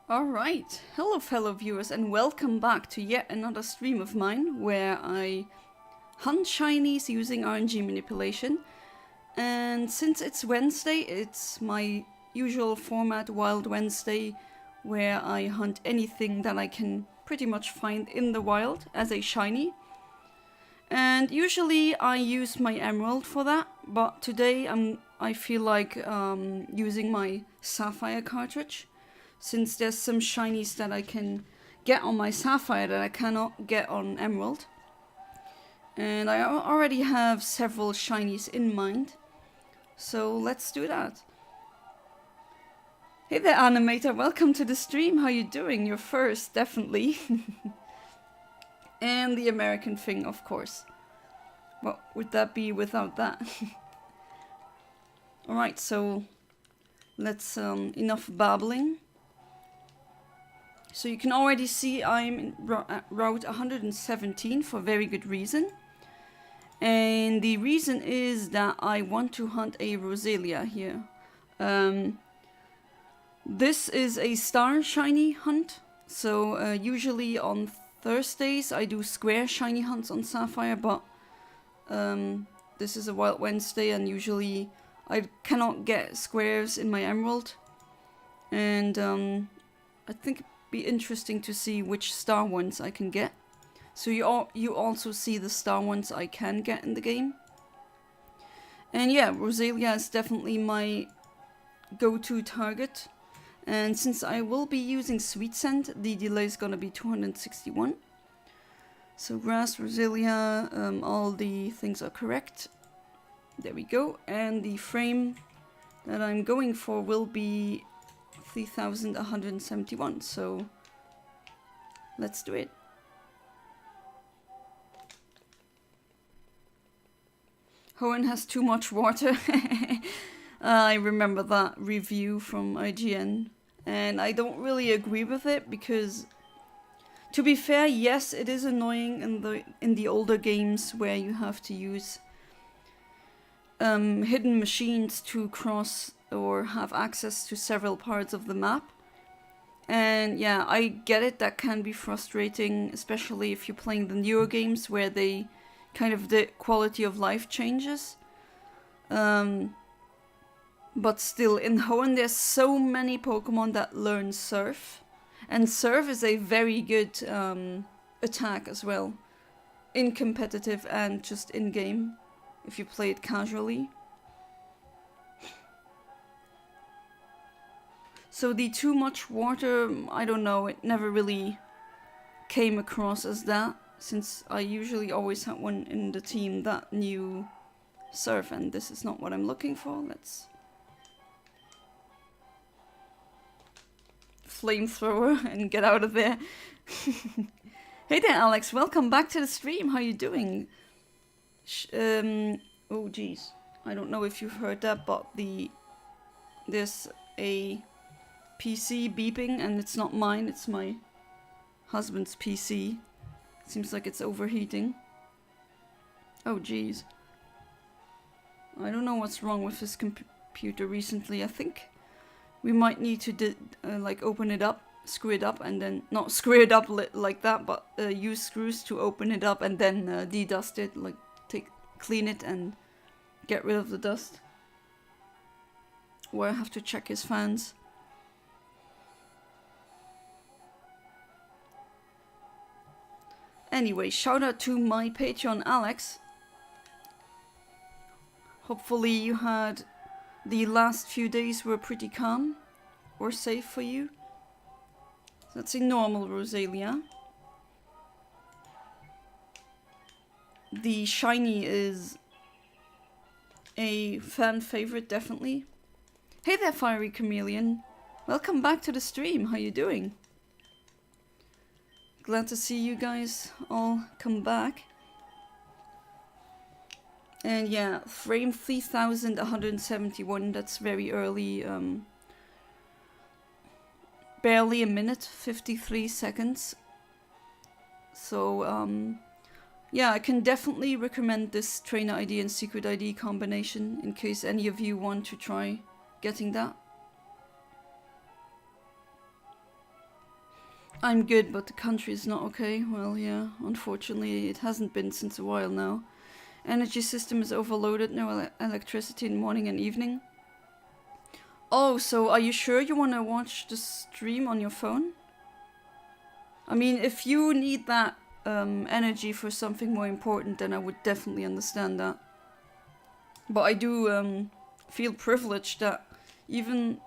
Alright, hello fellow viewers and welcome back to yet another stream of mine where I hunt shinies using RNG manipulation. And since it's Wednesday, it's my usual format, Wild Wednesday, where I hunt anything that I can pretty much find in the wild as a shiny. And usually I use my emerald for that, but today I feel like using my Sapphire cartridge, since there's some shinies that I can get on my Sapphire that I cannot get on Emerald. And I already have several shinies in mind, so let's do that. Hey there, Animator, welcome to the stream. How you doing? You're first, definitely. And the American thing, of course. What would that be without that? Alright, so let's, enough babbling. So you can already see I'm in route 117 for very good reason. And the reason is that I want to hunt a Roselia here. This is a star shiny hunt. So usually on Thursdays I do square shiny hunts on Sapphire, but this is a Wild Wednesday and usually I cannot get squares in my Emerald. And I think be interesting to see which star ones I can get. So you also see the star ones I can get in the game. And yeah, Roselia is definitely my go-to target. And since I will be using Sweet Scent, the delay is gonna be 261. So grass, Roselia, all the things are correct. There we go. And the frame that I'm going for will be 3171, so let's do it. Hoenn has too much water. I remember that review from IGN, and I don't really agree with it because, to be fair, yes, it is annoying in the older games where you have to use hidden machines to cross or have access to several parts of the map. And yeah, I get it, that can be frustrating, especially if you're playing the newer games where the quality of life changes. But still, in Hoenn there's so many Pokemon that learn Surf. And Surf is a very good attack as well, in competitive and just in-game, if you play it casually. So the too much water, I don't know, it never really came across as that, since I usually always had one in the team that knew Surf, and this is not what I'm looking for. Let's flamethrower and get out of there. Hey there, Alex, welcome back to the stream. How you doing? Oh geez, I don't know if you've heard that, but there's a PC beeping, and it's not mine, it's my husband's PC. Seems like it's overheating. Oh geez. I don't know what's wrong with this computer recently. I think we might need to like open it up, screw it up, and then not screw it up like that, but use screws to open it up and then de-dust it, like clean it and get rid of the dust. Or I have to check his fans. Anyway, shout out to my Patreon Alex. Hopefully you had the last few days were pretty calm or safe for you. So that's a normal Roselia. The shiny is a fan favorite, definitely. Hey there, Fiery Chameleon. Welcome back to the stream. How you doing? Glad to see you guys all come back. And yeah, frame 3171, that's very early. Barely a minute, 53 seconds. So yeah, I can definitely recommend this Trainer ID and Secret ID combination in case any of you want to try getting that. I'm good, but the country is not okay. Well, yeah, unfortunately, it hasn't been since a while now. Energy system is overloaded, no electricity in morning and evening. Oh, so are you sure you want to watch the stream on your phone? I mean, if you need that energy for something more important, then I would definitely understand that. But I do feel privileged that even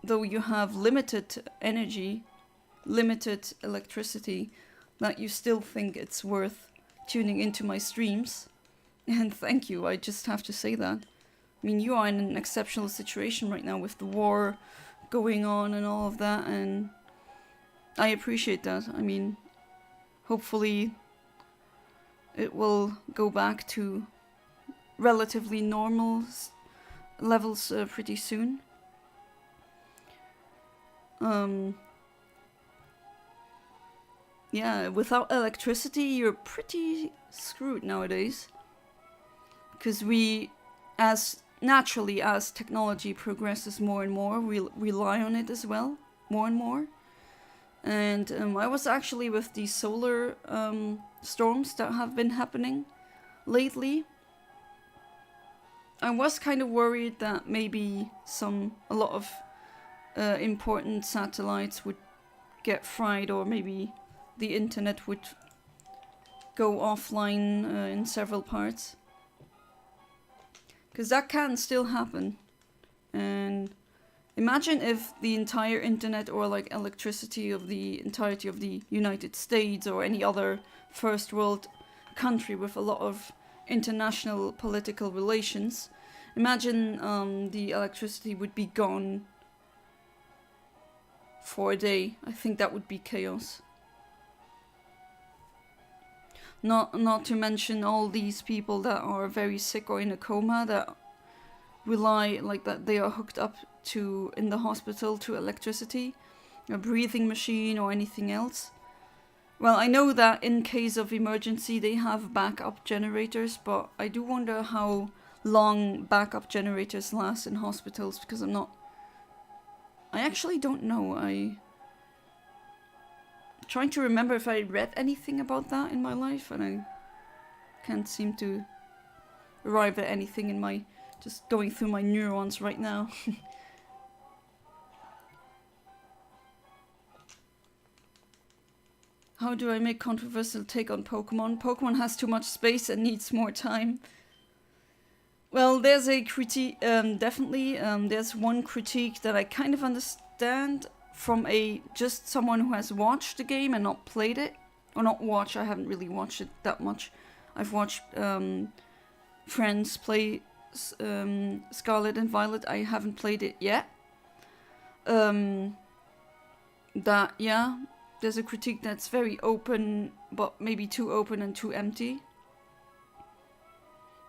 though you have limited energy, limited electricity, that you still think it's worth tuning into my streams. And thank you, I just have to say that. I mean, you are in an exceptional situation right now with the war going on and all of that, and I appreciate that. I mean, hopefully it will go back to relatively normal levels pretty soon. Yeah, without electricity, you're pretty screwed nowadays. Because we, as naturally as technology progresses more and more, we rely on it as well, more and more. And I was actually with the solar storms that have been happening lately. I was kind of worried that maybe a lot of important satellites would get fried, or maybe the internet would go offline in several parts. Because that can still happen. And imagine if the entire internet or like electricity of the entirety of the United States or any other first world country with a lot of international political relations, imagine the electricity would be gone for a day. I think that would be chaos. Not to mention all these people that are very sick or in a coma that rely, like that they are hooked up to in the hospital to electricity, a breathing machine or anything else. Well, I know that in case of emergency they have backup generators, but I do wonder how long backup generators last in hospitals, because I actually don't know. I'm trying to remember if I read anything about that in my life, and I can't seem to arrive at anything in my... just going through my neurons right now. How do I make controversial take on Pokemon? Pokemon has too much space and needs more time. Well, there's a critique, definitely. There's one critique that I kind of understand from just someone who has watched the game and not played it. Or not watched, I haven't really watched it that much. I've watched friends play Scarlet and Violet. I haven't played it yet. That, yeah, there's a critique that's very open, but maybe too open and too empty.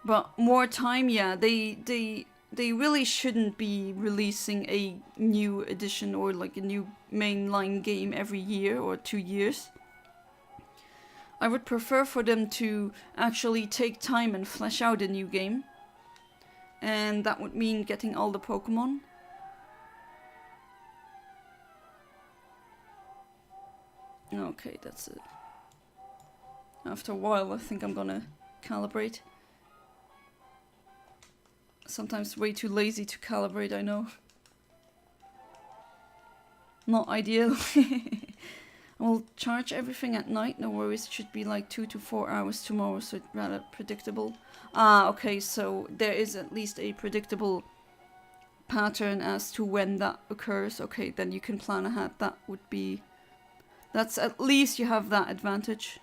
But more time, yeah, they really shouldn't be releasing a new edition or like a new mainline game every year or 2 years. I would prefer for them to actually take time and flesh out a new game. And that would mean getting all the Pokemon. Okay, that's it. After a while, I think I'm gonna calibrate. Sometimes way too lazy to calibrate, I know. Not ideal. I will charge everything at night, no worries. It should be like 2 to 4 hours tomorrow, so it's rather predictable. Ah, okay, so there is at least a predictable pattern as to when that occurs. Okay, then you can plan ahead. That would be... that's at least you have that advantage.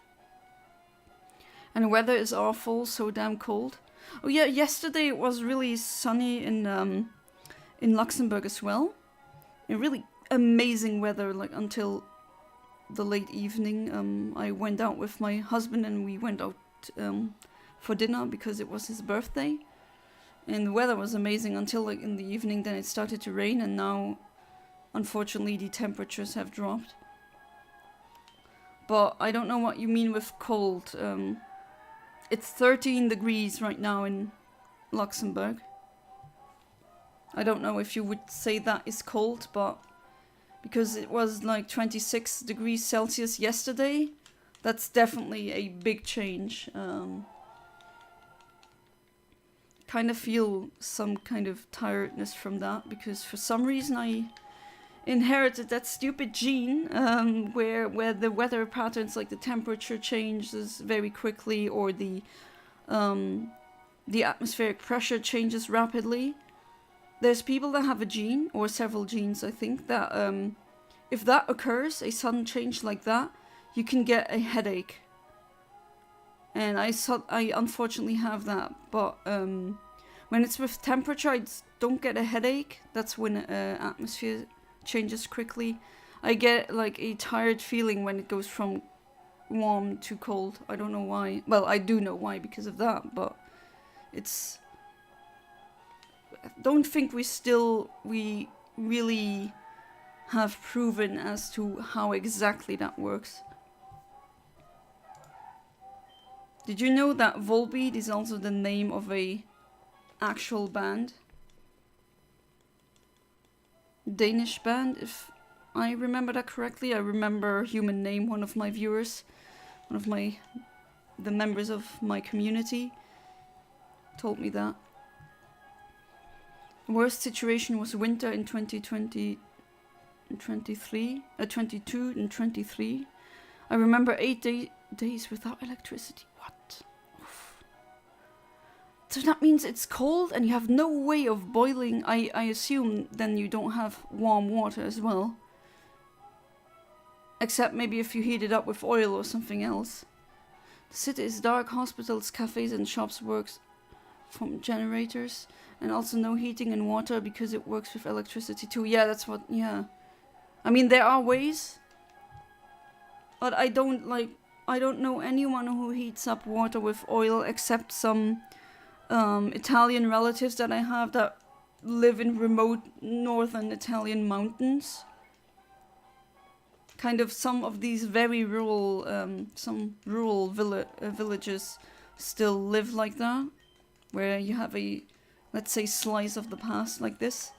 And weather is awful, so damn cold. Oh yeah, yesterday it was really sunny in Luxembourg as well. And really amazing weather, like until the late evening. I went out with my husband and we went out for dinner because it was his birthday. And the weather was amazing until like in the evening, then it started to rain, and now unfortunately the temperatures have dropped. But I don't know what you mean with cold. It's 13 degrees right now in Luxembourg. I don't know if you would say that is cold, but because it was like 26 degrees Celsius yesterday. That's definitely a big change. Kind of feel some kind of tiredness from that, because for some reason I inherited that stupid gene where the weather patterns, like the temperature changes very quickly, or the atmospheric pressure changes rapidly. There's people that have a gene, or several genes I think, that if that occurs, a sudden change like that, you can get a headache. And I unfortunately have that, but when it's with temperature, I don't get a headache. That's when atmosphere changes quickly. I get like a tired feeling when it goes from warm to cold. I don't know why. Well, I do know why because of that, but it's... I don't think we really have proven as to how exactly that works. Did you know that Volbeat is also the name of a actual band? Danish band, if I remember that correctly. I remember Human Name, one of my viewers, the members of my community, told me that. The worst situation was winter in 2020 and 22 and 23. I remember 8 days without electricity. What? Oof. So that means it's cold and you have no way of boiling. I assume then you don't have warm water as well. Except maybe if you heat it up with oil or something else. The city is dark. Hospitals, cafes and shops works from generators. And also no heating and water because it works with electricity too. Yeah, that's what... Yeah. I mean, there are ways. But I don't know anyone who heats up water with oil except some Italian relatives that I have that live in remote northern Italian mountains. Kind of some of these very rural, villages still live like that. Where you have a, let's say, slice of the past like this.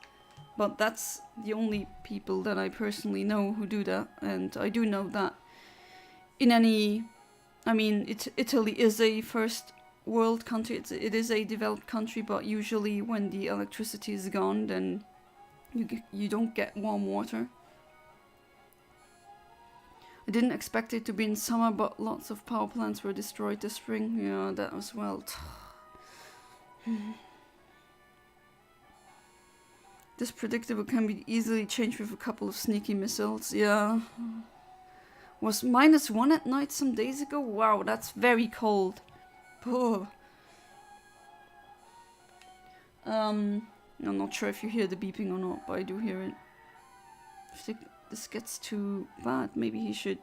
But that's the only people that I personally know who do that. And I do know that in any... I mean, Italy is a first world country. It is a developed country, but usually when the electricity is gone, then you don't get warm water. I didn't expect it to be in summer, but lots of power plants were destroyed this spring. Yeah, that as well. This predictable can be easily changed with a couple of sneaky missiles. Yeah. Was -1 at night some days ago? Wow, that's very cold. Oh. I'm not sure if you hear the beeping or not, but I do hear it. If this gets too bad, maybe he should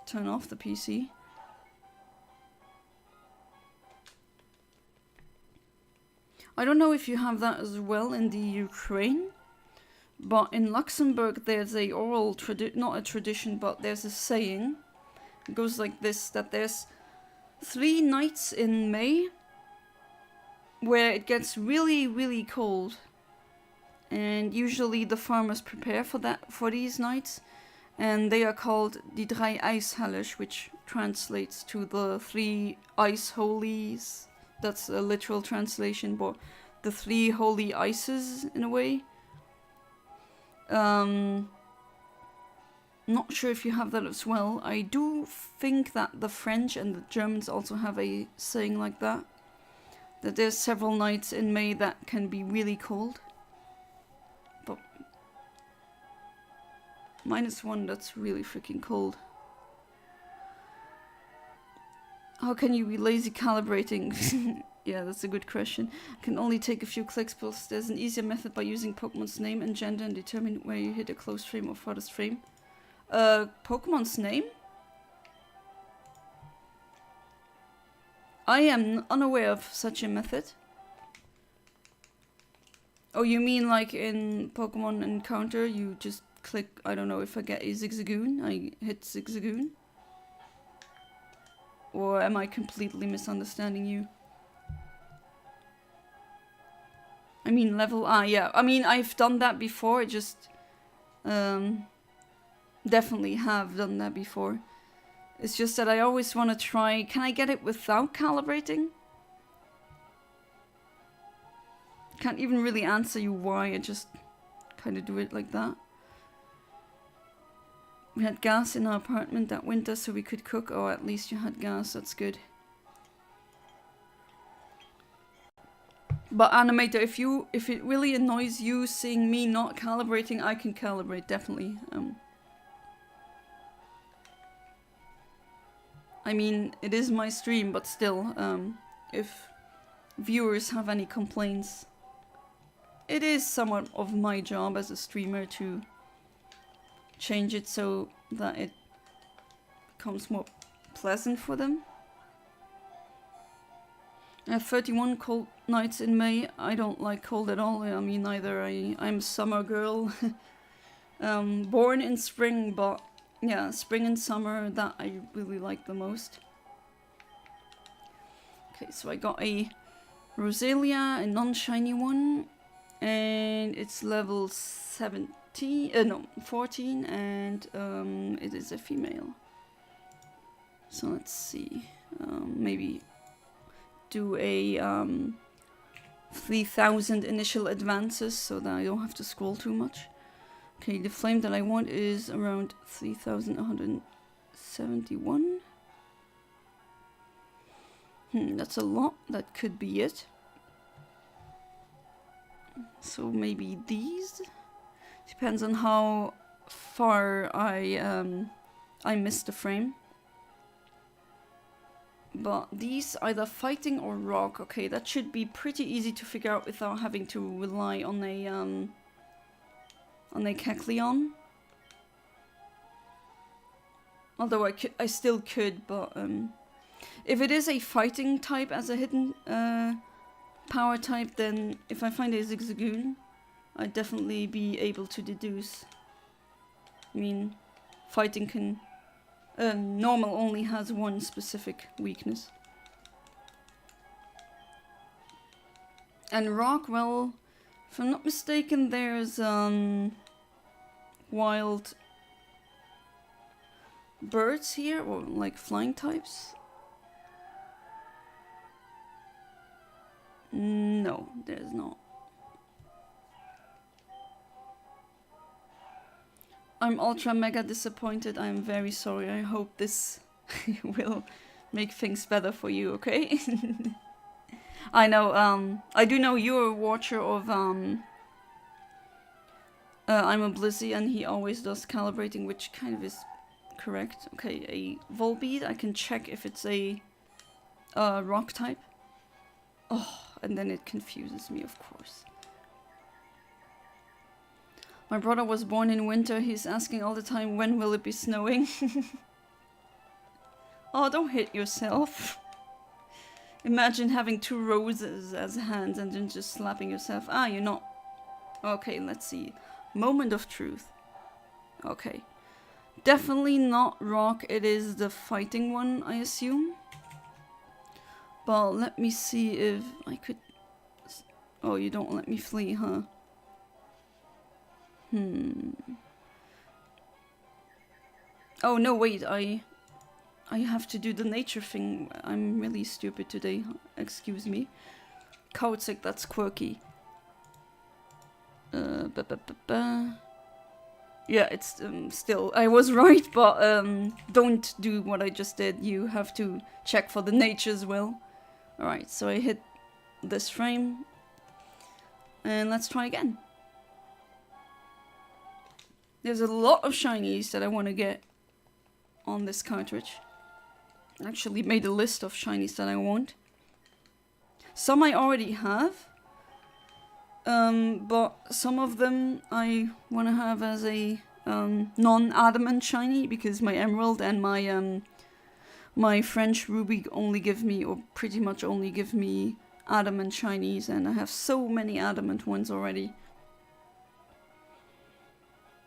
turn off the PC. I don't know if you have that as well in the Ukraine, but in Luxembourg there's a oral not a tradition, but there's a saying. It goes like this, that there's 3 nights in May where it gets really, really cold. And usually the farmers prepare for these nights. And they are called die 3 ijshelers, which translates to the 3 ice holies. That's a literal translation, but the 3 holy ices in a way. Not sure if you have that as well. I do think that the French and the Germans also have a saying like that. That there's several nights in May that can be really cold. But -1, that's really freaking cold. How can you be lazy calibrating? Yeah, that's a good question. Can only take a few clicks, but there's an easier method by using Pokemon's name and gender and determine where you hit a close frame or farthest frame. Pokemon's name? I am unaware of such a method. Oh, you mean like in Pokemon Encounter, you just click, I don't know, if I get a Zigzagoon, I hit Zigzagoon? Or am I completely misunderstanding you? I mean level, yeah. I mean, I've done that before, I just definitely have done that before. It's just that I always want to try, can I get it without calibrating? Can't even really answer you why, I just kind of do it like that. We had gas in our apartment that winter so we could cook. Oh, at least you had gas, that's good. But Animator, if it really annoys you seeing me not calibrating, I can calibrate, definitely. I mean, it is my stream, but still, if viewers have any complaints, it is somewhat of my job as a streamer to change it so that it becomes more pleasant for them. I have 31 cold nights in May. I don't like cold at all. I mean, neither. I'm a summer girl. Born in spring, but yeah, spring and summer, that I really like the most. Okay, so I got a Roselia, a non-shiny one, and it's level 14, and it is a female. So let's see, maybe do a 3000 initial advances so that I don't have to scroll too much. Okay, the flame that I want is around 3171. That's a lot. That could be it. So maybe these? Depends on how far I missed the frame. But these, either fighting or rock. Okay, that should be pretty easy to figure out without having to rely on a Kecleon. Although I still could, but if it is a fighting type as a hidden power type, then if I find a Zigzagoon, I'd definitely be able to deduce. I mean, fighting can... normal only has one specific weakness. And rock, well, if I'm not mistaken, there's wild birds here, or like flying types. No, there's not. I'm ultra mega disappointed. I'm very sorry. I hope this will make things better for you, okay? I know, I do know you're a watcher of, I'm a Blizzy, and he always does calibrating, which kind of is correct. Okay, a Volbeat. I can check if it's a rock type. Oh, and then it confuses me, of course. My brother was born in winter. He's asking all the time, when will it be snowing? Oh, don't hit yourself. Imagine having 2 roses as hands and then just slapping yourself. Ah, you're not. Okay, let's see. Moment of truth. Okay. Definitely not rock. It is the fighting one, I assume. But let me see if I could... Oh, you don't let me flee, huh? Oh, no, wait, I have to do the nature thing. I'm really stupid today. Excuse me. Kautsik, that's quirky. Yeah, it's still... I was right, but don't do what I just did. You have to check for the nature as well. Alright, so I hit this frame. And let's try again. There's a lot of shinies that I want to get on this cartridge. I actually made a list of shinies that I want. Some I already have. But some of them I want to have as a non-adamant shiny, because my emerald and my French ruby only give me, or pretty much only give me, adamant shinies, and I have so many adamant ones already.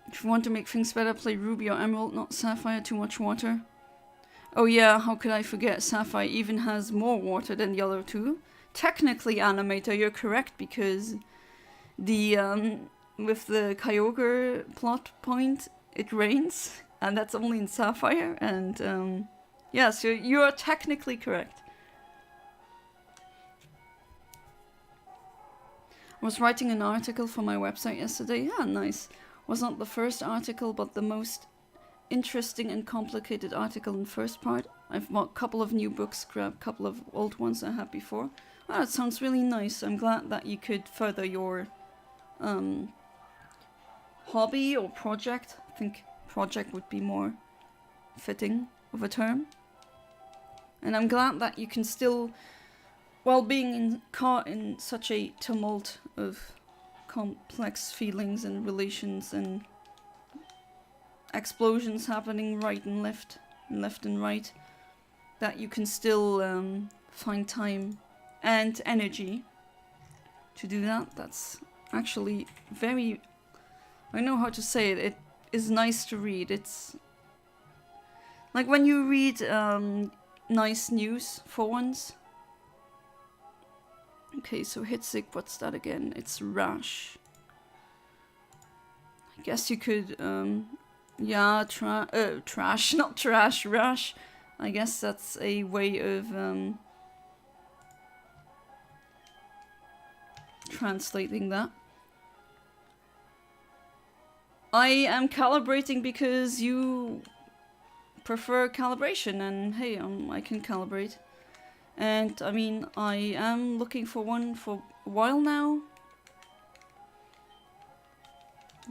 If you want to make things better, play ruby or emerald, not sapphire. Too much water. Oh yeah, how could I forget? Sapphire even has more water than the other two. Technically, Animator, you're correct, because the with the Kyogre plot point, it rains, and that's only in Sapphire. And yeah, so you are technically correct. I was writing an article for my website yesterday. Yeah, nice. Was not the first article, but the most interesting and complicated article in the first part. I've bought a couple of new books, grabbed a couple of old ones I had before. Wow, it sounds really nice. I'm glad that you could further your hobby or project. I think project would be more fitting of a term. And I'm glad that you can still, while being caught in such a tumult of complex feelings and relations and explosions happening right and left and right, that you can still find time and energy to do that. That's actually very, I know how to say it, it is nice to read. It's like when you read nice news for once. Okay, so Hitzig, what's that again? It's rash. I guess you could, yeah, trash, not trash, rash. I guess that's a way of translating that. I am calibrating because you prefer calibration, and hey, I can calibrate. And I mean, I am looking for one for a while now.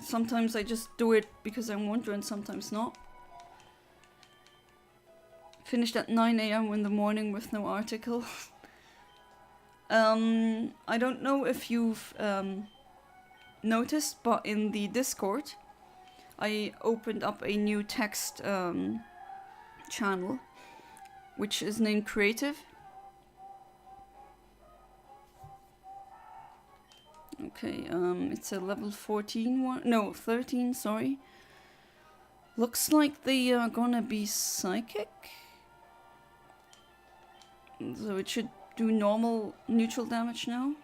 Sometimes I just do it because I'm wondering, sometimes not. Finished at 9 AM in the morning with no article. I don't know if you've noticed, but in the Discord, I opened up a new text channel, which is named Creative. Okay, it's a level 14 one. No, 13, sorry. Looks like they are gonna be psychic. So it should do normal neutral damage now.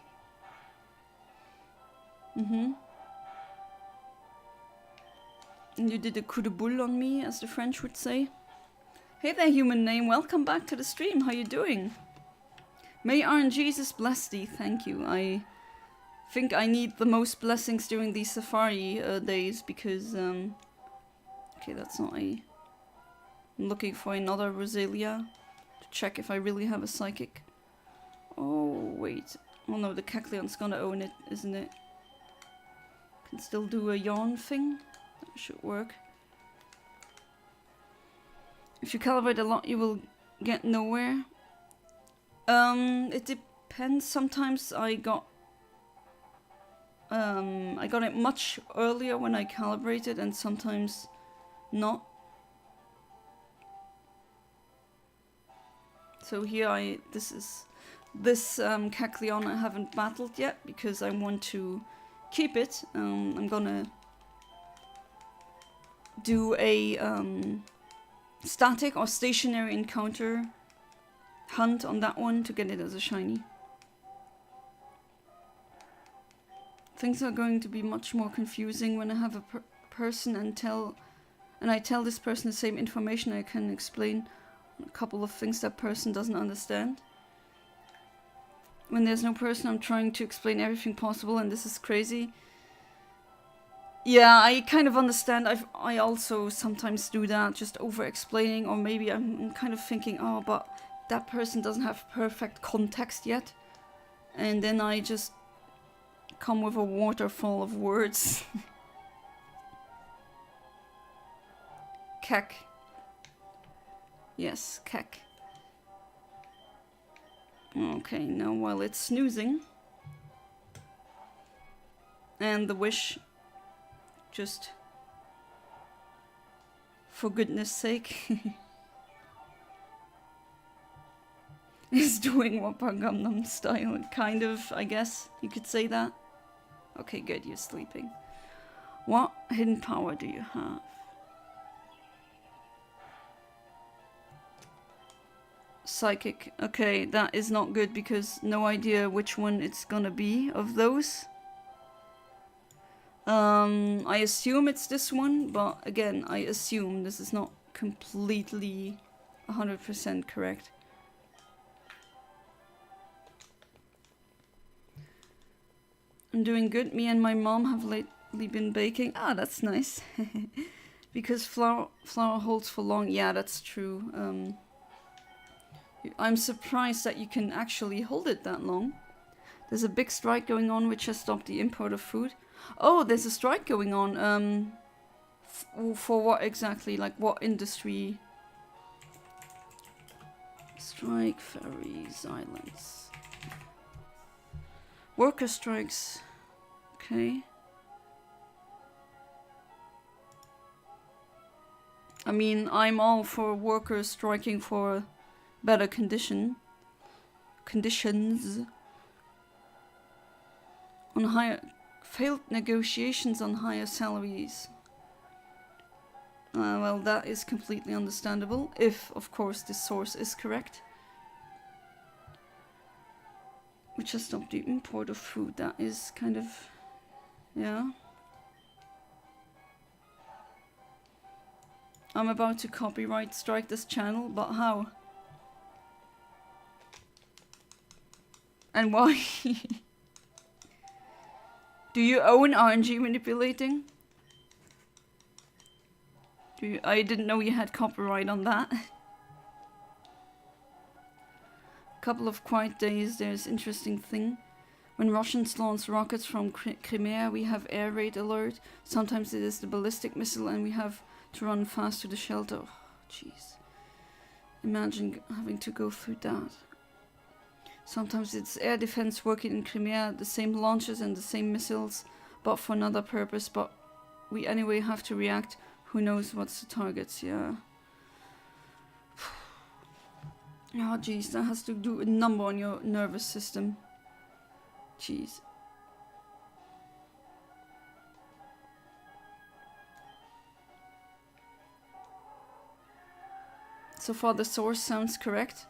And you did a coup de boule on me, as the French would say. Hey there, human name. Welcome back to the stream. How you doing? May RNGesus bless thee. Thank you. I think I need the most blessings during these safari days because okay, that's not a... I'm looking for another Roselia to check if I really have a psychic. Oh wait, oh no, the Kecleon's gonna own it, isn't it? Can still do a yawn thing. That should work. If you calibrate a lot, you will get nowhere. It depends. Sometimes I got it much earlier when I calibrated, and sometimes not. So here this Kecleon I haven't battled yet because I want to keep it. I'm gonna do a static or stationary encounter hunt on that one to get it as a shiny. Things are going to be much more confusing when I have a person and I tell this person the same information. I can explain a couple of things that person doesn't understand. When there's no person, I'm trying to explain everything possible, and this is crazy. Yeah, I kind of understand. I also sometimes do that, just over-explaining, or maybe I'm kind of thinking, oh, but that person doesn't have perfect context yet. And then I just come with a waterfall of words. Kek. Yes, Kek. Okay, now while it's snoozing, and the wish, just for goodness sake, is doing Wappa Gangnam Style, kind of, I guess you could say that. Okay, good, you're sleeping. What hidden power do you have? Psychic. Okay, that is not good because no idea which one it's gonna be of those. I assume it's this one, but again, I assume this is not completely 100% correct. I'm doing good. Me and my mom have lately been baking. Ah, that's nice. Because flour holds for long. Yeah, that's true. I'm surprised that you can actually hold it that long. There's a big strike going on which has stopped the import of food. Oh, there's a strike going on. For what exactly? Like what industry? Strike, ferries, islands. Worker strikes. Okay. I mean, I'm all for workers striking for better conditions. On higher failed negotiations on higher salaries. Well, that is completely understandable, if, of course, this source is correct. Which has stopped the import of food. That is kind of... yeah. I'm about to copyright strike this channel, but how? And why? Do you own RNG Manipulating? I didn't know you had copyright on that. Couple of quiet days, there's interesting thing. When Russians launch rockets from Crimea, we have air raid alert. Sometimes it is the ballistic missile and we have to run fast to the shelter. Oh, jeez. Imagine having to go through that. Sometimes it's air defense working in Crimea, the same launches and the same missiles, but for another purpose. But we anyway have to react. Who knows what's the targets, yeah. Oh jeez, that has to do a number on your nervous system. Jeez. So far the source sounds correct.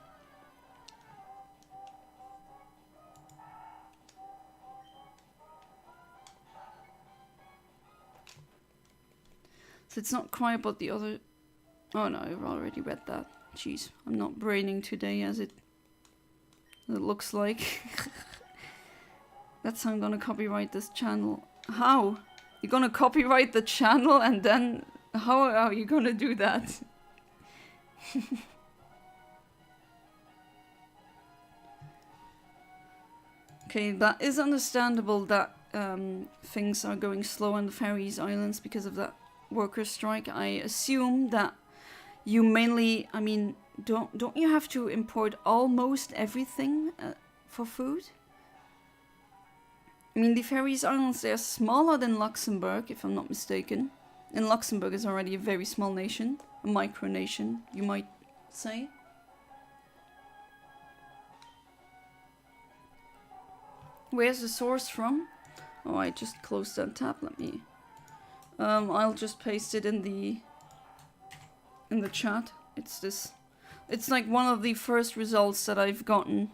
So it's not quite about the other... oh no, I've already read that. Jeez, I'm not braining today as it looks like. That's how I'm gonna copyright this channel. How? You're gonna copyright the channel and then... how are you gonna do that? Okay, that is understandable that things are going slow on the Faroese Islands because of that worker strike. I assume that you mainly, I mean, don't you have to import almost everything for food? I mean, the Faroese Islands, they're smaller than Luxembourg, if I'm not mistaken. And Luxembourg is already a very small nation, a micronation, you might say. Where's the source from? Oh, I just closed that tab. Let me... I'll just paste it in the chat. It's this. It's like one of the first results that I've gotten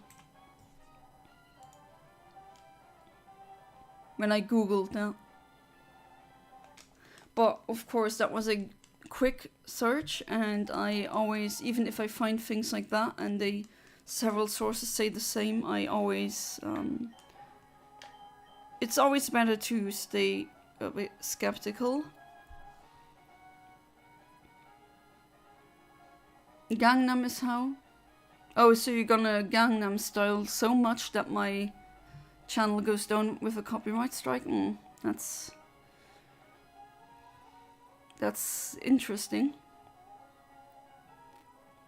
when I googled that. But of course that was a quick search, and I always, even if I find things like that and several sources say the same, I always it's always better to stay a bit skeptical. Gangnam is how? Oh, so you're gonna Gangnam style so much that my channel goes down with a copyright strike? That's interesting.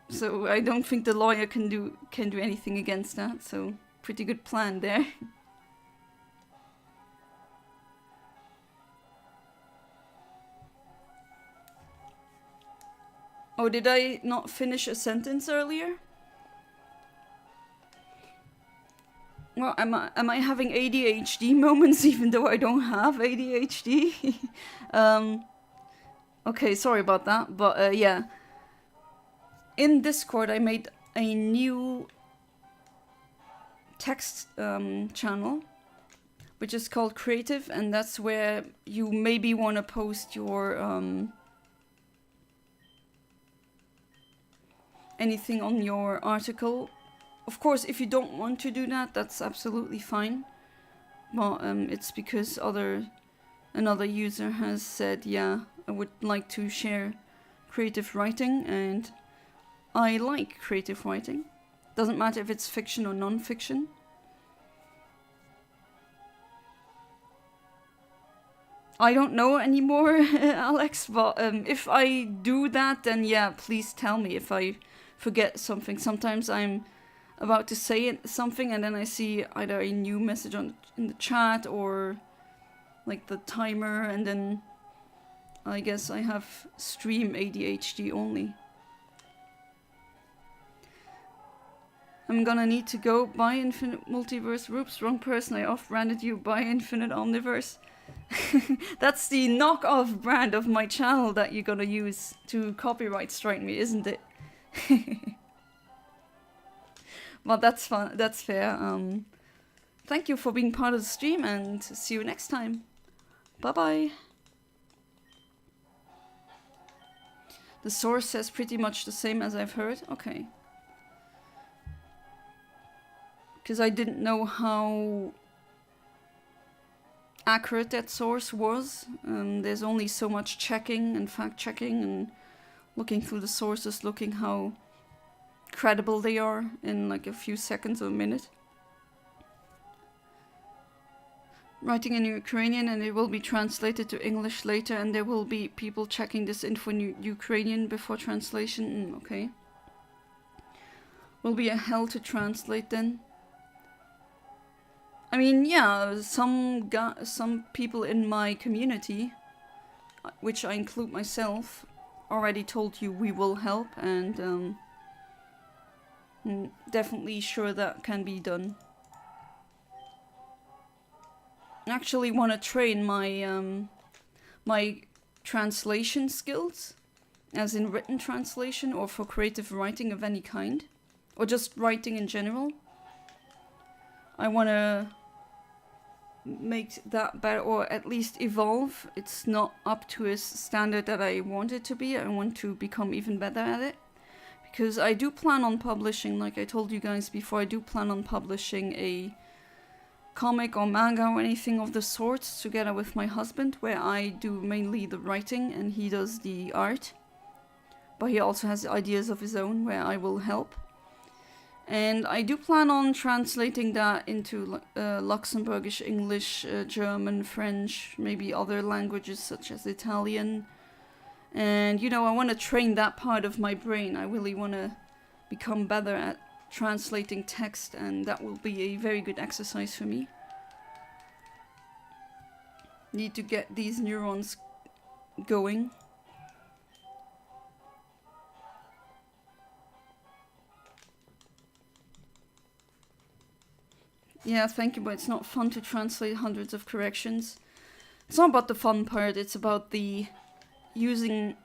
So I don't think the lawyer can do anything against that, so pretty good plan there. Oh, did I not finish a sentence earlier? Well, am I having ADHD moments even though I don't have ADHD? Okay, sorry about that, but yeah. In Discord I made a new text channel. which is called creative, and that's where you maybe want to post your anything on your article. Of course, if you don't want to do that, that's absolutely fine. But it's because another user has said, yeah, I would like to share creative writing, and I like creative writing. Doesn't matter if it's fiction or non-fiction. I don't know anymore, Alex, but if I do that, then yeah, please tell me if I forget something. Sometimes I'm about to say something and then I see either a new message in the chat or like the timer, and then I guess I have stream ADHD only. I'm gonna need to go buy Infinite Multiverse. Oops, wrong person, I off-branded you. Buy Infinite Omniverse. That's the knockoff brand of my channel that you're gonna use to copyright strike me, isn't it? Well, that's fun. That's fair. Thank you for being part of the stream, and see you next time. Bye-bye. The source says pretty much the same as I've heard. Okay. Because I didn't know how accurate that source was. There's only so much checking and fact-checking and looking through the sources, looking how credible they are in like a few seconds or a minute. Writing in Ukrainian, and it will be translated to English later, and there will be people checking this info in Ukrainian before translation. Okay. Will be a hell to translate then. I mean, yeah, some people in my community, which I include myself, already told you we will help, and definitely sure that can be done. I actually want to train my my translation skills, as in written translation or for creative writing of any kind, or just writing in general. I want to make that better, or at least evolve. It's not up to a standard that I want it to be. I want to become even better at it, because I do plan on publishing, like I told you guys before, I do plan on publishing a comic or manga or anything of the sort together with my husband, where I do mainly the writing and he does the art, but he also has ideas of his own where I will help. And I do plan on translating that into Luxembourgish, English, German, French, maybe other languages such as Italian. And, you know, I want to train that part of my brain. I really want to become better at translating text, and that will be a very good exercise for me. Need to get these neurons going. Yeah, thank you, but it's not fun to translate hundreds of corrections. It's not about the fun part, it's about the doing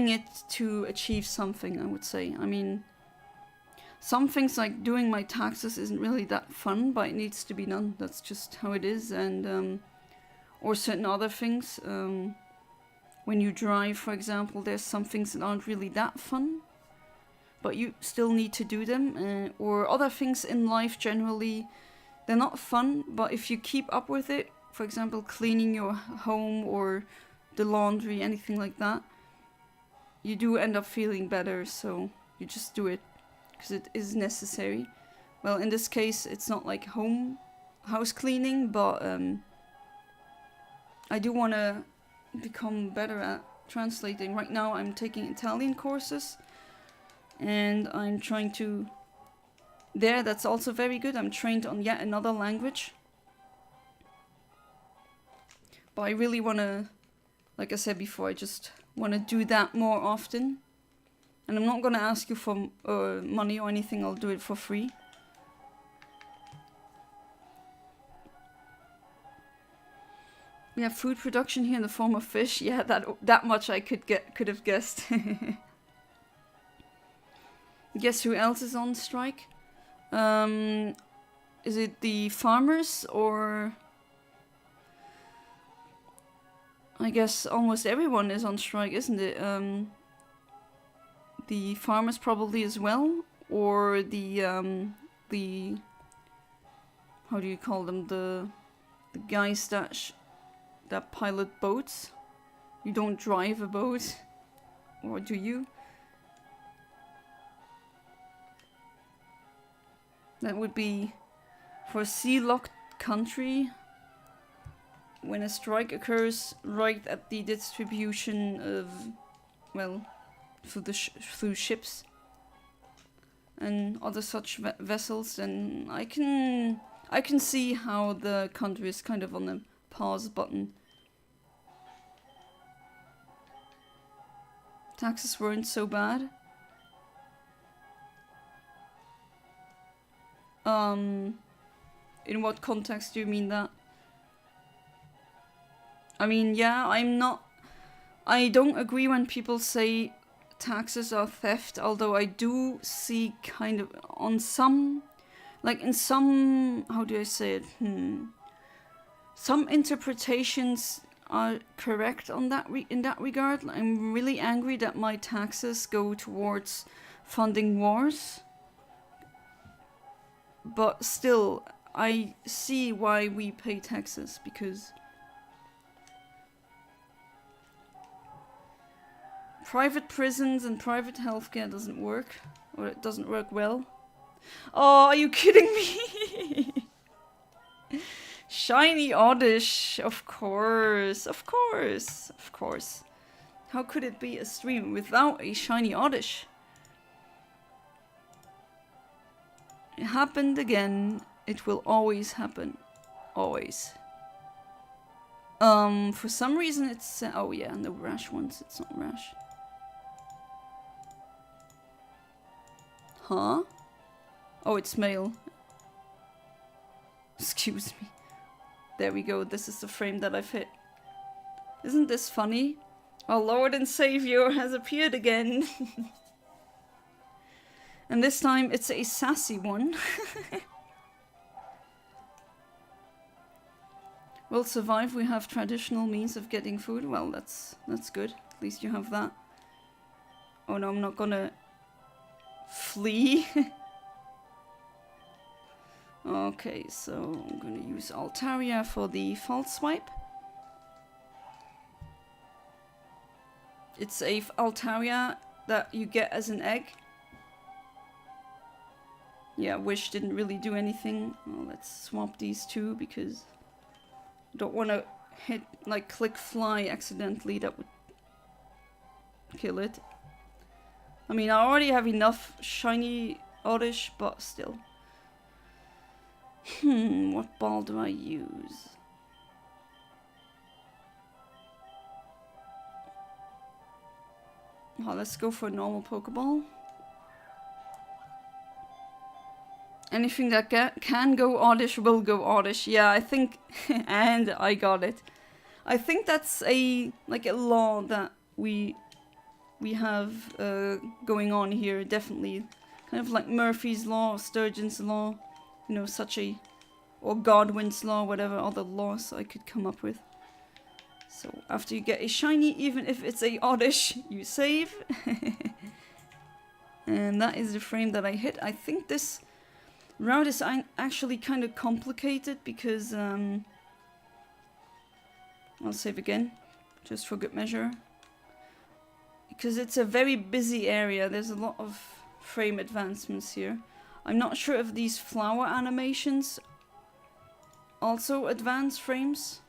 it to achieve something, I would say. I mean, some things like doing my taxes isn't really that fun, but it needs to be done. That's just how it is. And or certain other things. When you drive, for example, there's some things that aren't really that fun, but you still need to do them. Or other things in life generally, they're not fun, but if you keep up with it, for example, cleaning your home or the laundry, anything like that, you do end up feeling better, so you just do it because it is necessary. Well, in this case, it's not like house cleaning, but I do want to become better at translating. Right now I'm taking Italian courses, and I'm trying to... that's also very good. I'm trained on yet another language. But I really want to, like I said before, I just want to do that more often. And I'm not going to ask you for money or anything, I'll do it for free. We have food production here in the form of fish. Yeah, that much I could have guessed. Guess who else is on strike? Is it the farmers or... I guess almost everyone is on strike, isn't it? The farmers probably as well, or the how do you call them? The guys that pilot boats. You don't drive a boat, or do you? That would be for a sea-locked country. When a strike occurs right at the distribution of, well, through ships and other such vessels, then I can see how the country is kind of on the pause button. Taxes weren't so bad. In what context do you mean that? I mean, yeah, I don't agree when people say taxes are theft, although I do see kind of on some, like in some, how do I say it? Some interpretations are correct on that in that regard. I'm really angry that my taxes go towards funding wars. But still, I see why we pay taxes, because private prisons and private healthcare doesn't work, or it doesn't work well. Oh, are you kidding me? Shiny Oddish, of course, of course, of course. How could it be a stream without a Shiny Oddish? It happened again. It will always happen. Always. For some reason it's... oh yeah, no rash ones. It's not rash. Huh? Oh, it's male. Excuse me. There we go. This is the frame that I've hit. Isn't this funny? Our Lord and Savior has appeared again. And this time it's a sassy one. Will survive. We have traditional means of getting food. Well, that's good. At least you have that. Oh no, I'm not gonna flee. Okay, so I'm gonna use Altaria for the false swipe. It's a Altaria that you get as an egg. Yeah, Wish didn't really do anything. Well, let's swap these two because I don't want to hit, like, click fly accidentally. That would kill it. I mean, I already have enough Shiny Oddish, but still. What ball do I use? Oh, let's go for a normal Pokeball. Anything that can go Oddish will go Oddish. Yeah, I think... and I got it. I think that's a law that we have going on here, definitely. Kind of like Murphy's Law, Sturgeon's Law. You know, such a... or Godwin's Law, whatever other laws I could come up with. So, after you get a shiny, even if it's a Oddish, you save. And that is the frame that I hit. I think this route is actually kind of complicated because... I'll save again, just for good measure. Because it's a very busy area, there's a lot of frame advancements here. I'm not sure if these flower animations also advance frames.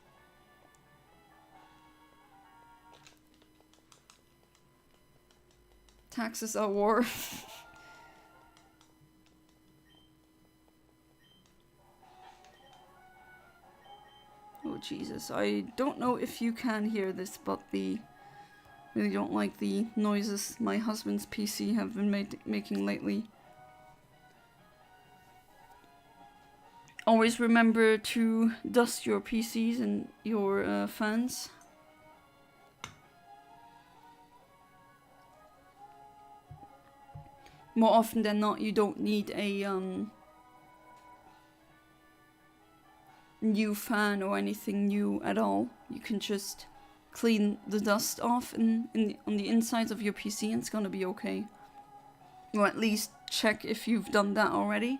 Taxes are war. Oh Jesus, I don't know if you can hear this, but really don't like the noises my husband's PC have been making lately. Always remember to dust your PCs and your fans. More often than not, you don't need a new fan or anything new at all. You can just clean the dust off on the insides of your PC and it's gonna be okay. Or at least check if you've done that already.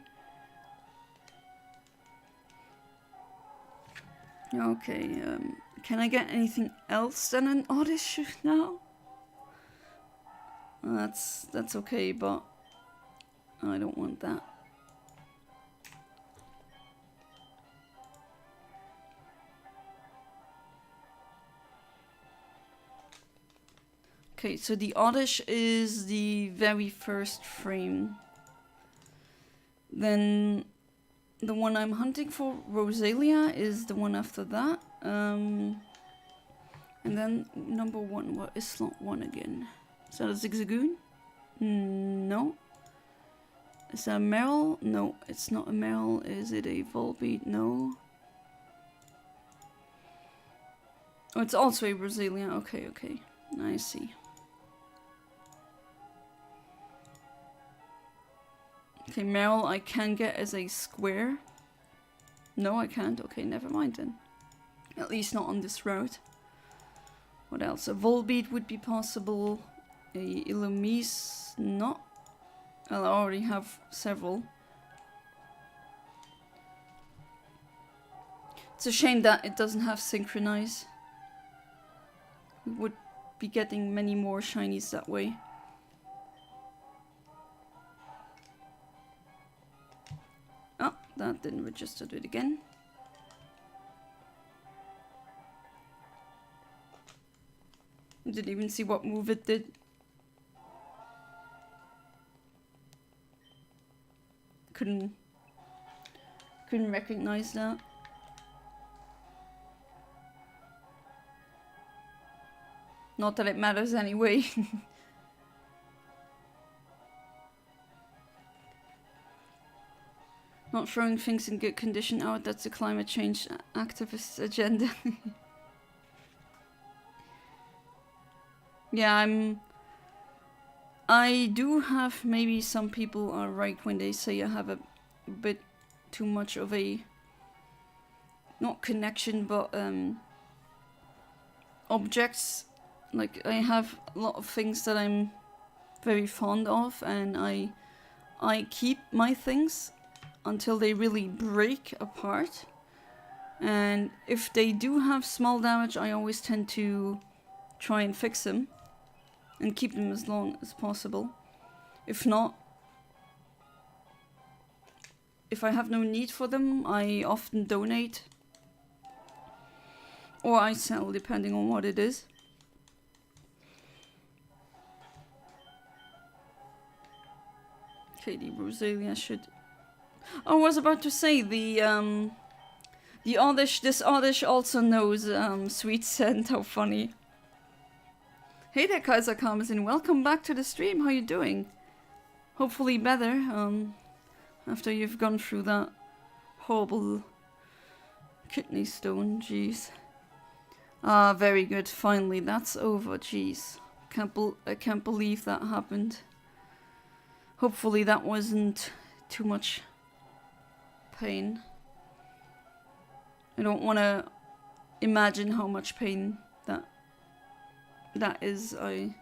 Okay, can I get anything else than an oddish now? That's okay, but I don't want that. Okay, so the oddish is the very first frame. Then the one I'm hunting for, Rosalia, is the one after that. And then number 1, what is slot 1 again? Is that a Zigzagoon? No. Is that a Meryl? No, it's not a Meryl. Is it a Volbeat? No. Oh, it's also a Rosalia. Okay, okay. I see. Okay, Meryl I can get as a square. No, I can't. Okay, never mind then. At least not on this route. What else? A Volbeat would be possible. A Illumise, not. Well, I already have several. It's a shame that it doesn't have Synchronize. We would be getting many more shinies that way. Oh, that didn't register. Do it again. I didn't even see what move it did. Couldn't recognize that. Not that it matters anyway. Not throwing things in good condition out, that's a climate change activist agenda. Yeah, I do have, maybe some people are right when they say I have a bit too much of a, not connection, but objects. Like, I have a lot of things that I'm very fond of, and I keep my things until they really break apart. And if they do have small damage, I always tend to try and fix them and keep them as long as possible. If not, if I have no need for them, I often donate. Or I sell, depending on what it is. Okay, the Rosalia should... Oh, I was about to say, the Oddish, this Oddish also knows Sweet Scent, how funny. Hey there, Kaiser Karmazin, welcome back to the stream, how you doing? Hopefully better, after you've gone through that horrible kidney stone, jeez. Ah, very good, finally, that's over, jeez. I can't believe that happened. Hopefully that wasn't too much pain. I don't want to imagine how much pain that is. I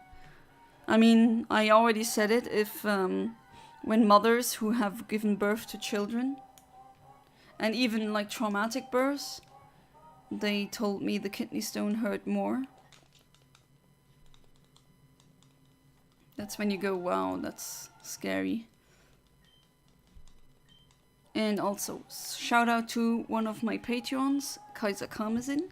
mean, I already said it, if when mothers who have given birth to children, and even like traumatic births, they told me the kidney stone hurt more. That's when you go, wow, that's scary. And also, shout out to one of my Patreons, Kaiser Karmazin.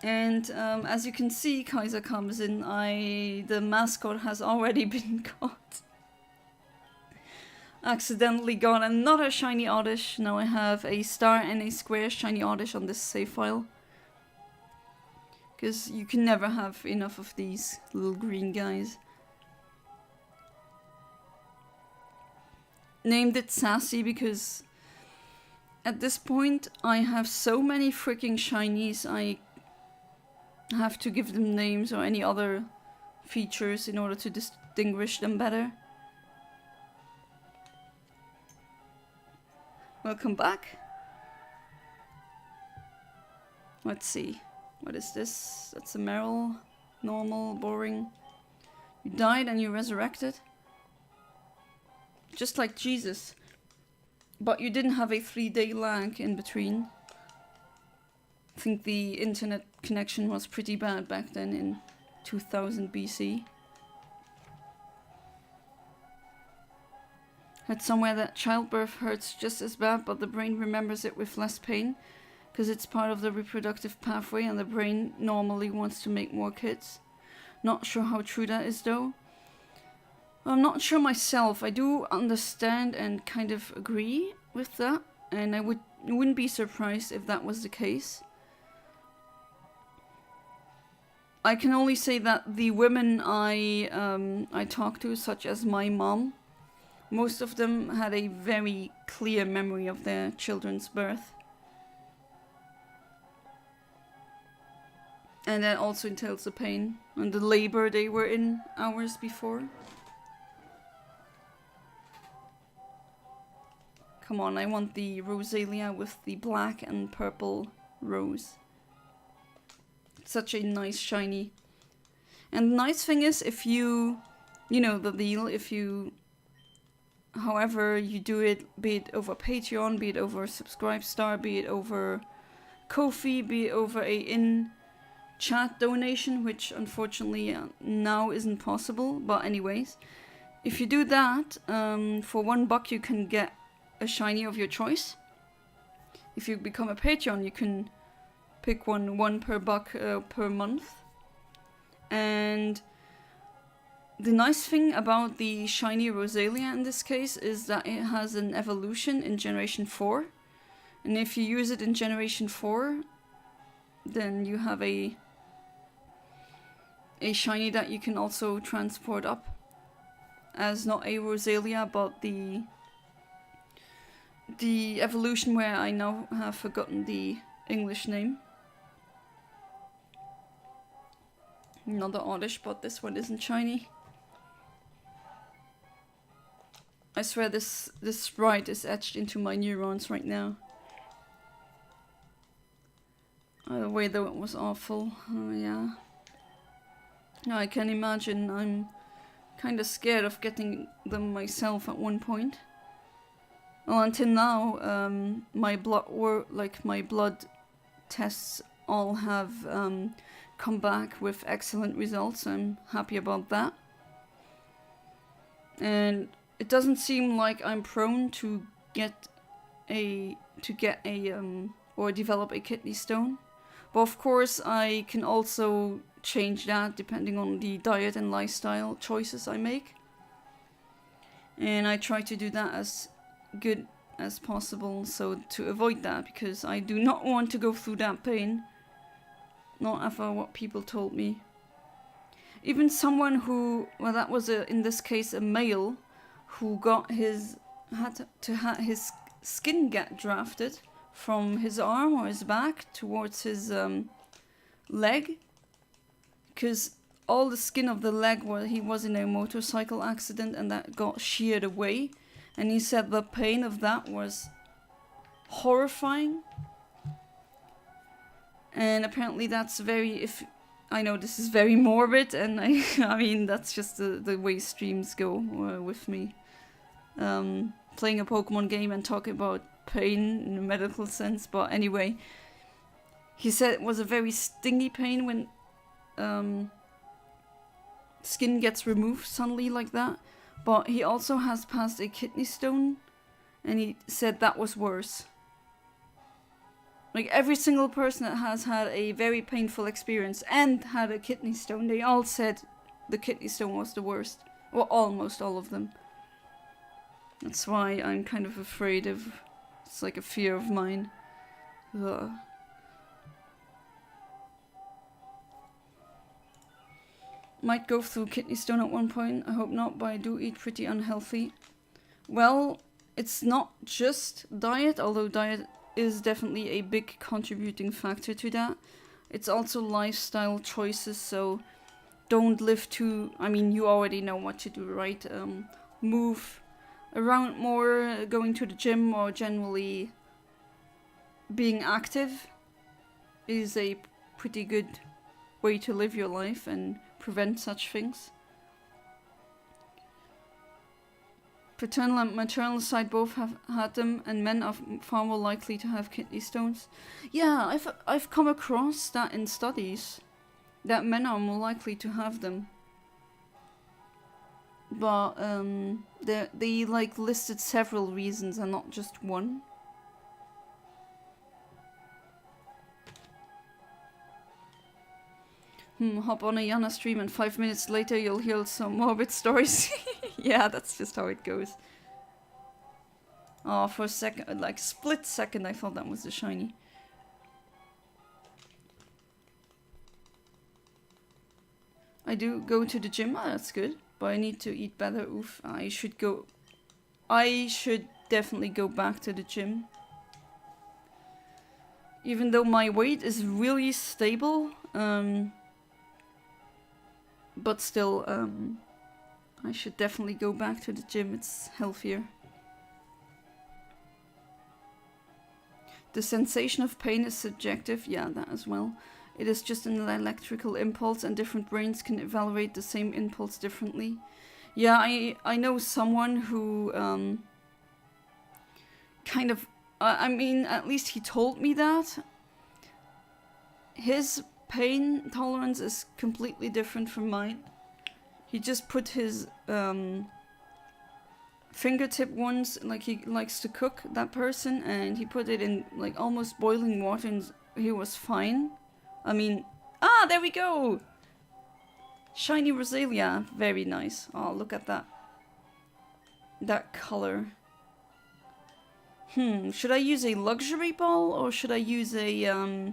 And as you can see, Kaiser Karmazin, the mascot has already been caught. Accidentally got another shiny Oddish. Now I have a star and a square shiny Oddish on this save file. Because you can never have enough of these little green guys. Named it Sassy because at this point I have so many freaking shinies, I have to give them names or any other features in order to distinguish them better. Welcome back. Let's see. What is this? That's a Meryl. Normal, boring. You died and you resurrected. Just like Jesus. But you didn't have a 3-day lag in between. I think the internet connection was pretty bad back then in 2000 BC. Heard somewhere that childbirth hurts just as bad, but the brain remembers it with less pain, because it's part of the reproductive pathway and the brain normally wants to make more kids. Not sure how true that is though. I'm not sure myself. I do understand and kind of agree with that, and I wouldn't be surprised if that was the case. I can only say that the women I talked to, such as my mom, most of them had a very clear memory of their children's birth. And that also entails the pain and the labor they were in hours before. Come on, I want the Rosalia with the black and purple rose. Such a nice shiny. And the nice thing is, if you know the deal, if you, however you do it, be it over Patreon, be it over Subscribestar, be it over Ko-fi, be it over a in-chat donation, which unfortunately now isn't possible, but anyways. If you do that, for $1 you can get a shiny of your choice. If you become a Patreon, you can pick one per buck per month. And the nice thing about the shiny Rosalia in this case is that it has an evolution in Generation 4. And if you use it in Generation 4, then you have a shiny that you can also transport up. As not a Rosalia, but the evolution where I now have forgotten the English name. Another oddish, but this one isn't shiny. I swear this sprite is etched into my neurons right now. Either way though, it was awful. Oh yeah. Now I can imagine I'm kind of scared of getting them myself at one point. Well, until now, my blood tests all have come back with excellent results. I'm happy about that. And it doesn't seem like I'm prone to or develop a kidney stone. But of course, I can also change that depending on the diet and lifestyle choices I make. And I try to do that as good as possible, so to avoid that, because I do not want to go through that pain. Not after what people told me. Even someone who, well, that was in this case a male who had to have his skin get drafted from his arm or his back towards his leg, because all the skin of the leg he was in a motorcycle accident and that got sheared away, and he said the pain of that was horrifying. And apparently that's I know this is very morbid, and I mean that's just the way streams go with me. Playing a Pokemon game and talking about pain in a medical sense, but anyway, he said it was a very stingy pain when skin gets removed suddenly like that. But he also has passed a kidney stone, and he said that was worse. Like every single person that has had a very painful experience and had a kidney stone, they all said the kidney stone was the worst. Or almost all of them. That's why I'm kind of afraid of... It's like a fear of mine. Ugh. Might go through kidney stone at one point, I hope not, but I do eat pretty unhealthy. Well, it's not just diet, although diet is definitely a big contributing factor to that. It's also lifestyle choices, so don't live too... I mean, you already know what to do, right? Move around more going to the gym or generally being active is a pretty good way to live your life and prevent such things. Paternal and maternal side both have had them, and men are far more likely to have kidney stones. Yeah, I've come across that in studies, that men are more likely to have them. But they like listed several reasons and not just one. Hop on a Yana stream and 5 minutes later you'll hear some morbid stories. Yeah, that's just how it goes. Oh, for a second, like split second, I thought that was the shiny. I do go to the gym, that's good. But I need to eat better, oof. I should definitely go back to the gym. Even though my weight is really stable, but still, I should definitely go back to the gym, it's healthier. The sensation of pain is subjective, yeah, that as well. It is just an electrical impulse and different brains can evaluate the same impulse differently. Yeah, I know someone who, kind of, I mean, at least he told me that. His pain tolerance is completely different from mine. He just put his fingertip ones, like he likes to cook, that person, and he put it in like almost boiling water and he was fine. I mean, there we go! Shiny Rosalia, very nice. Oh, look at that. That color. Should I use a luxury ball or should I use a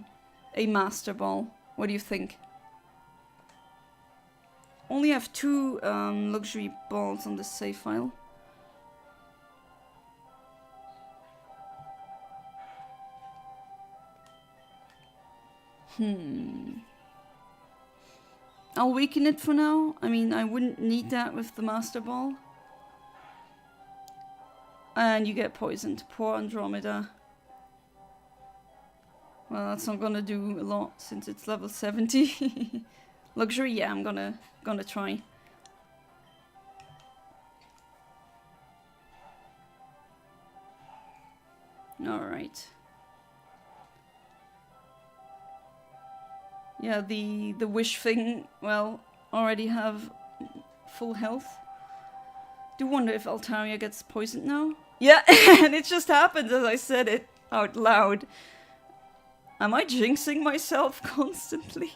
master ball? What do you think? Only have 2 luxury balls on the save file. I'll weaken it for now. I mean, I wouldn't need that with the master ball. And you get poisoned. Poor Andromeda. Well, that's not gonna do a lot since it's level 70. Luxury, yeah, I'm gonna try. Alright. Yeah, the wish thing, well, already have full health. Do wonder if Altaria gets poisoned now. Yeah, and it just happened as I said it out loud. Am I jinxing myself constantly?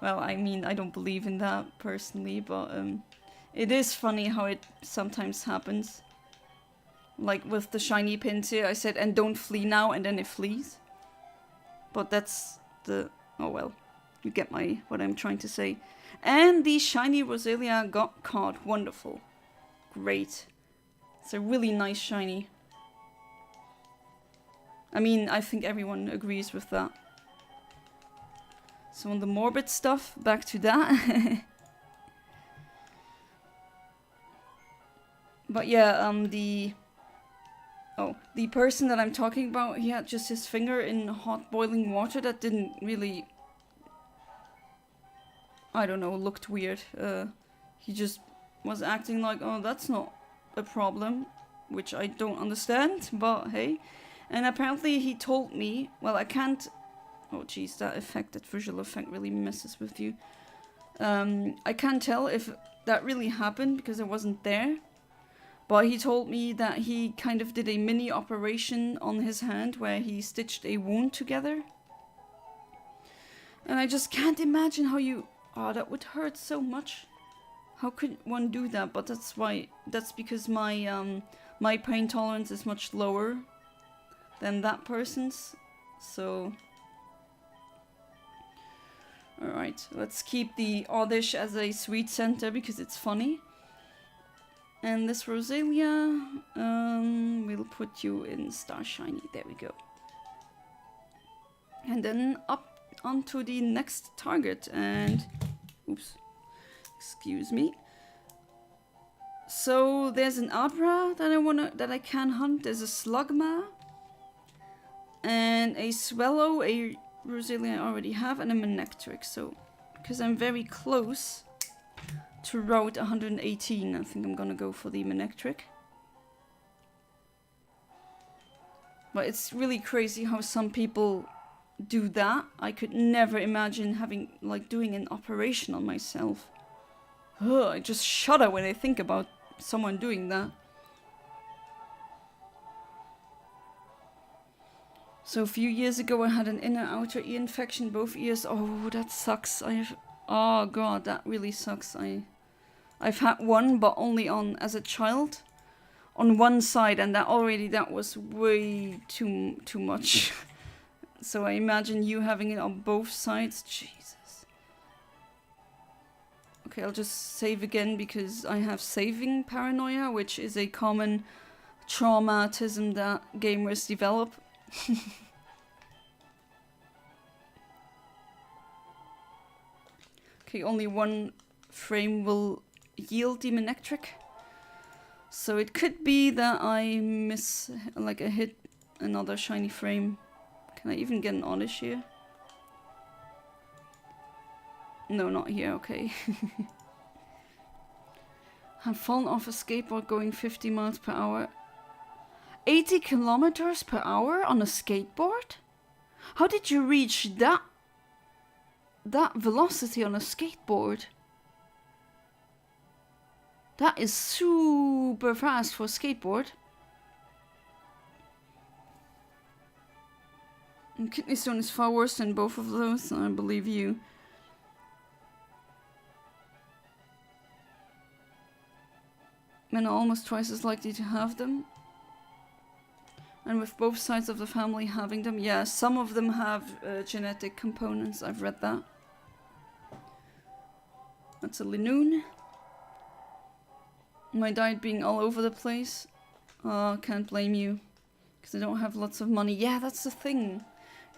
Well, I mean, I don't believe in that personally, but it is funny how it sometimes happens. Like with the shiny pins here, I said, and don't flee now, and then it flees. But that's the... oh well, you get what I'm trying to say. And the shiny Rosalia got caught. Wonderful. Great. It's a really nice shiny. I mean, I think everyone agrees with that. So on the morbid stuff, back to that. But yeah, the person that I'm talking about, he had just his finger in hot boiling water that didn't really, I don't know, looked weird. He just was acting like, oh, that's not a problem, which I don't understand, but hey. And apparently he told me, well, I can't, oh geez, that visual effect really messes with you. I can't tell if that really happened because I wasn't there. But he told me that he kind of did a mini operation on his hand where he stitched a wound together. And I just can't imagine how you... oh, that would hurt so much. How could one do that? But that's because my my pain tolerance is much lower than that person's. So... alright, let's keep the oddish as a sweet center because it's funny. And this Rosalia, we'll put you in Star Shiny. There we go. And then up onto the next target. And, oops, excuse me. So there's an Abra that I can hunt. There's a Slugma and a Swallow, a Roselia I already have, and a Manectric. So because I'm very close to Route 118, I think I'm gonna go for the Manectric. But it's really crazy how some people do that. I could never imagine having, like, doing an operation on myself. Ugh, I just shudder when I think about someone doing that. So a few years ago I had an inner-outer ear infection, both ears. Oh, that sucks. Oh god, that really sucks. I've had one, but only as a child. On one side, and that was way too much. So I imagine you having it on both sides. Jesus. Okay, I'll just save again because I have saving paranoia, which is a common traumatism that gamers develop. Okay, only one frame will yield the Manectric. So it could be that I miss, like, I hit another shiny frame. Can I even get an Oddish here? No, not here, okay. I've fallen off a skateboard going 50 miles per hour. 80 kilometers per hour on a skateboard? How did you reach that velocity on a skateboard? That is super fast for a skateboard. And Kidney Stone is far worse than both of those, I believe you. Men are almost twice as likely to have them. And with both sides of the family having them, yeah, some of them have genetic components, I've read that. That's a Linoon. My diet being all over the place. Can't blame you. Because I don't have lots of money. Yeah, that's the thing.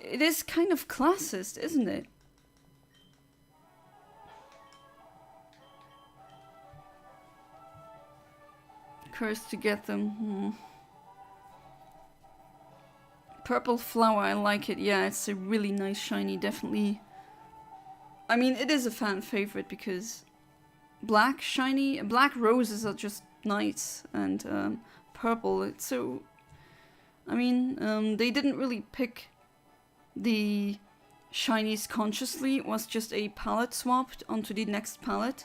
It is kind of classist, isn't it? Cursed to get them. Purple flower, I like it. Yeah, it's a really nice shiny, definitely. I mean, it is a fan favorite because black shiny, black roses are just nice, and purple, it's so... I mean, they didn't really pick the shinies consciously. It was just a palette swapped onto the next palette.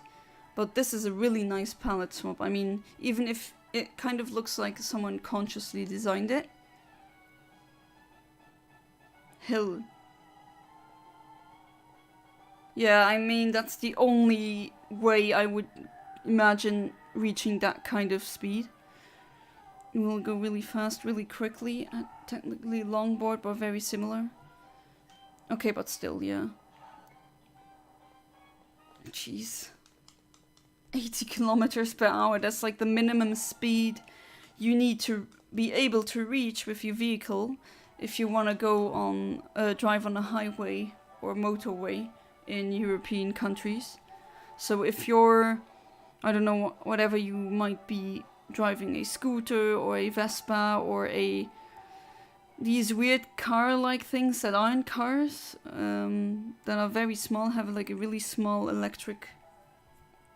But this is a really nice palette swap. I mean, even if it kind of looks like someone consciously designed it. Hill. Yeah, I mean, that's the only way I would imagine reaching that kind of speed. It will go really fast, really quickly. Technically longboard, but very similar. Okay, but still, yeah. Jeez. 80 kilometers per hour, that's like the minimum speed you need to be able to reach with your vehicle if you want to go on drive on a highway or motorway in European countries. So if you're, I don't know, whatever you might be driving, a scooter or a Vespa or these weird car-like things that aren't cars, that are very small, have like a really small electric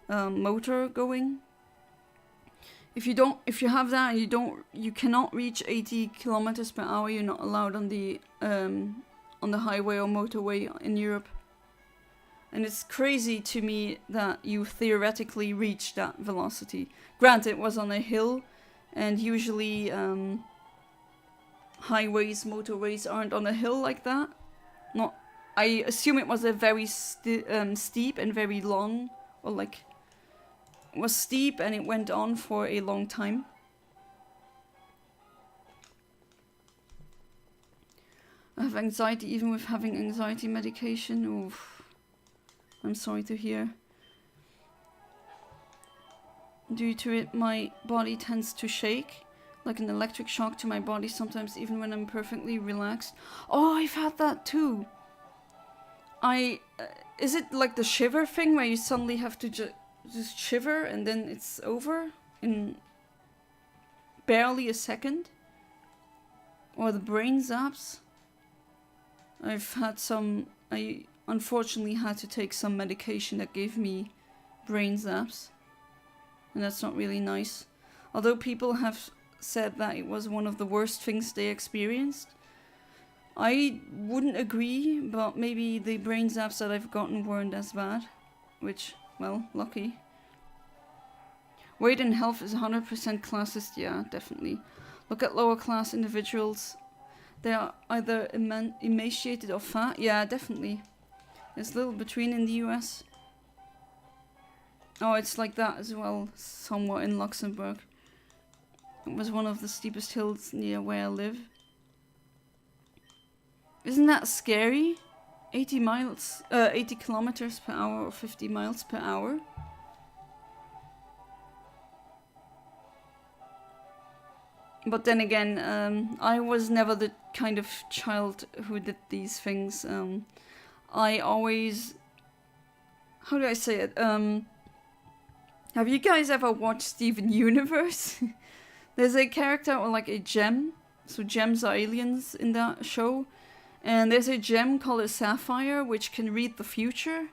motor going. If you have that, you cannot reach 80 kilometers per hour. You're not allowed on the highway or motorway in Europe. And it's crazy to me that you theoretically reach that velocity. Granted, it was on a hill, and usually highways, motorways aren't on a hill like that. I assume it was a very steep and very long, or like, it was steep and it went on for a long time. I have anxiety even with having anxiety medication. Oof. I'm sorry to hear. Due to it, my body tends to shake, like an electric shock to my body sometimes, even when I'm perfectly relaxed. Oh, I've had that too. Is it like the shiver thing where you suddenly have to just shiver and then it's over? in barely a second. Or the brain zaps. I've had some... I unfortunately had to take some medication that gave me brain zaps. And that's not really nice. Although people have said that it was one of the worst things they experienced. I wouldn't agree, but maybe the brain zaps that I've gotten weren't as bad. Which, well, lucky. Weight and health is 100% classist, yeah, definitely. Look at lower class individuals. They are either emaciated or fat. Yeah, definitely. There's little between in the US. Oh, it's like that as well, somewhat in Luxembourg. It was one of the steepest hills near where I live. Isn't that scary? 80 kilometers per hour or 50 miles per hour. But then again, I was never the kind of child who did these things. I always... How do I say it? Have you guys ever watched Steven Universe? There's a character, or like a gem. So gems are aliens in that show. And there's a gem called a Sapphire, which can read the future.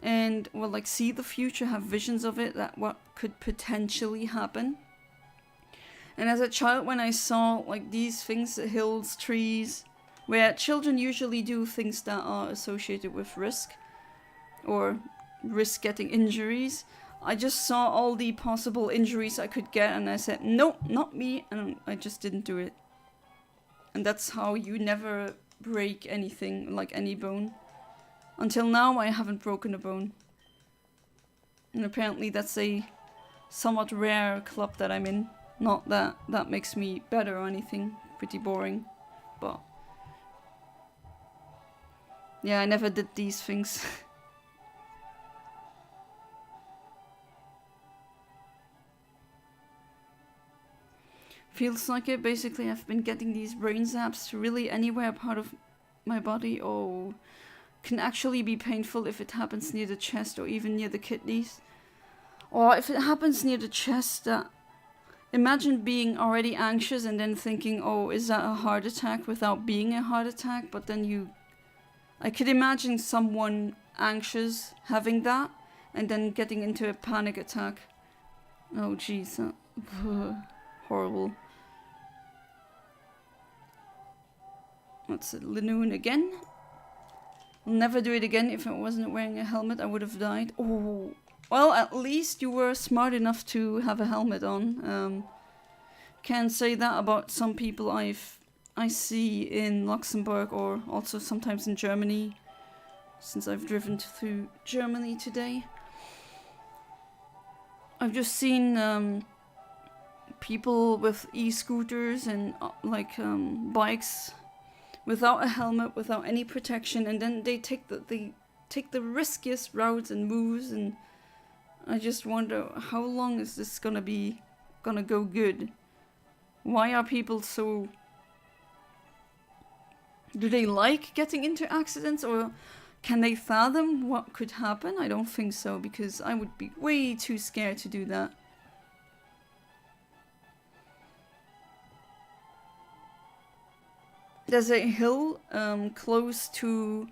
And, well, like, see the future, have visions of it, that what could potentially happen. And as a child, when I saw, like, these things, hills, trees, where children usually do things that are associated with risk, or risk getting injuries, I just saw all the possible injuries I could get, and I said, nope, not me, and I just didn't do it. And that's how you never break anything, like any bone. Until now, I haven't broken a bone. And apparently that's a somewhat rare club that I'm in. Not that that makes me better or anything. Pretty boring. But yeah, I never did these things. Feels like it. Basically, I've been getting these brain zaps to really anywhere part of my body. Oh, can actually be painful if it happens near the chest or even near the kidneys. Or if it happens near the chest, imagine being already anxious and then thinking, oh, is that a heart attack without being a heart attack? But then I could imagine someone anxious having that and then getting into a panic attack. Oh, jeez. Horrible. What's it? Linoon again? I'll never do it again. If I wasn't wearing a helmet, I would have died. Oh. Well, at least you were smart enough to have a helmet on. Can't say that about some people I see in Luxembourg or also sometimes in Germany, since I've driven through Germany today. I've just seen people with e-scooters and bikes without a helmet, without any protection, and then they take the riskiest routes and moves, and I just wonder, how long is this gonna go good? Why are people so... Do they like getting into accidents, or can they fathom what could happen? I don't think so, because I would be way too scared to do that. There's a hill close to,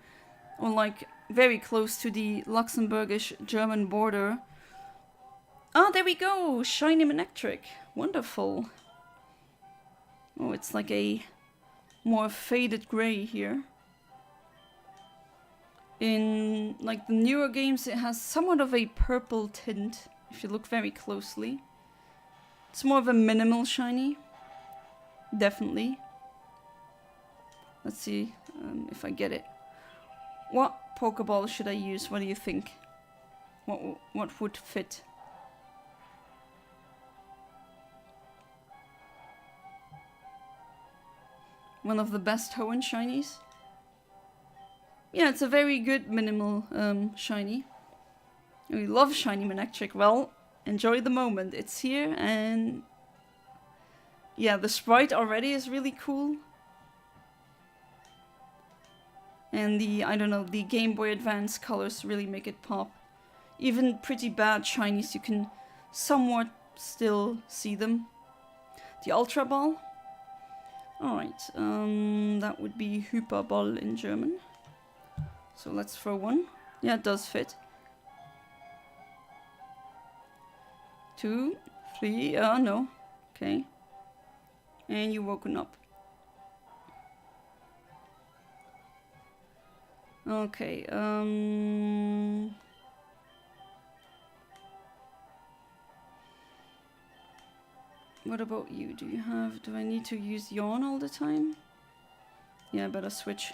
or like very close to the Luxembourgish-German border. Oh, there we go! Shiny Manectric. Wonderful. Oh, it's like a more faded grey here. In like the newer games, it has somewhat of a purple tint, if you look very closely. It's more of a minimal shiny. Definitely. Let's see if I get it. What Pokeball should I use? What do you think? What would fit? One of the best Hoenn shinies. Yeah, it's a very good minimal shiny. We love Shiny Manectric. Well, enjoy the moment. It's here, and yeah, the sprite already is really cool. And the Game Boy Advance colors really make it pop. Even pretty bad shinies you can somewhat still see them. The Ultra Ball. Alright, that would be Hyperball in German. So let's throw one. Yeah, it does fit. 2, 3, no. Okay. And you're woken up. Okay, what about you? Do I need to use Yawn all the time? Yeah, I better switch.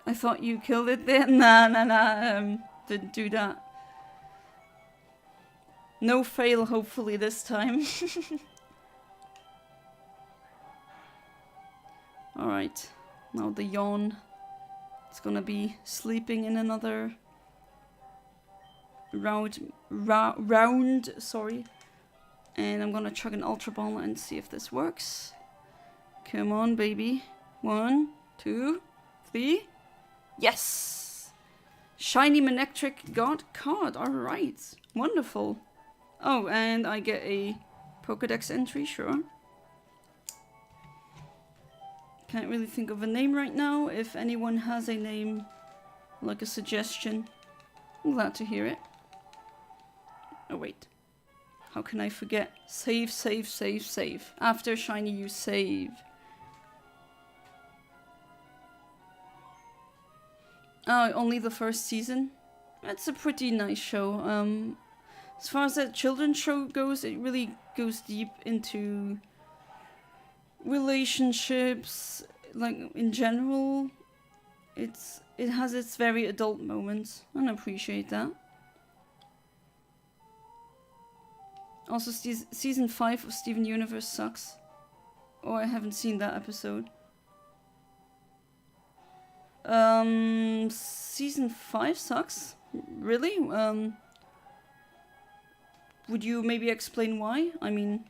I thought you killed it there. Nah, didn't do that. No fail, hopefully, this time. Alright, now the Yawn. It's gonna be sleeping in another round, sorry. And I'm gonna chuck an Ultra Ball and see if this works. Come on, baby. 1, 2, 3. Yes! Shiny Manectric God card. Alright. Wonderful. Oh, and I get a Pokédex entry, sure. Can't really think of a name right now. If anyone has a name, like a suggestion, I'm glad to hear it. Oh, wait. How can I forget? Save, save, save, save. After Shiny, you save. Oh, only the first season? That's a pretty nice show. As far as that children's show goes, it really goes deep into relationships, like in general. It has its very adult moments, and I appreciate that. Also, season 5 of Steven Universe sucks. Oh, I haven't seen that episode. Season 5 sucks? Really? Would you maybe explain why? I mean,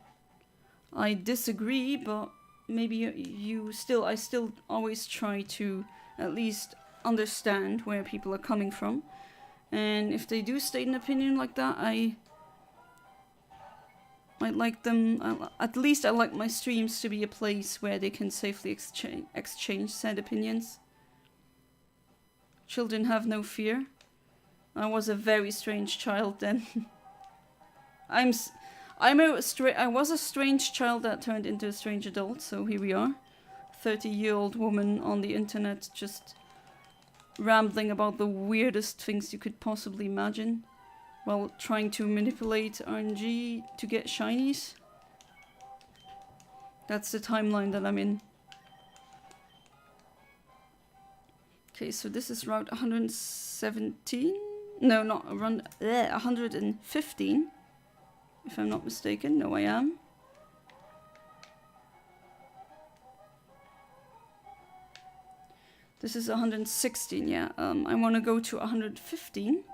I disagree, but maybe I still always try to at least understand where people are coming from. And if they do state an opinion like that, I like them, at least I like my streams to be a place where they can safely exchange said opinions. Children have no fear. I was a very strange child then. I was a strange child that turned into a strange adult, so here we are. 30-year-old woman on the internet just rambling about the weirdest things you could possibly imagine while trying to manipulate RNG to get shinies. That's the timeline that I'm in. Okay, so this is route 117? No, not around 115. If I'm not mistaken. No, I am. This is 116, yeah. I want to go to 115.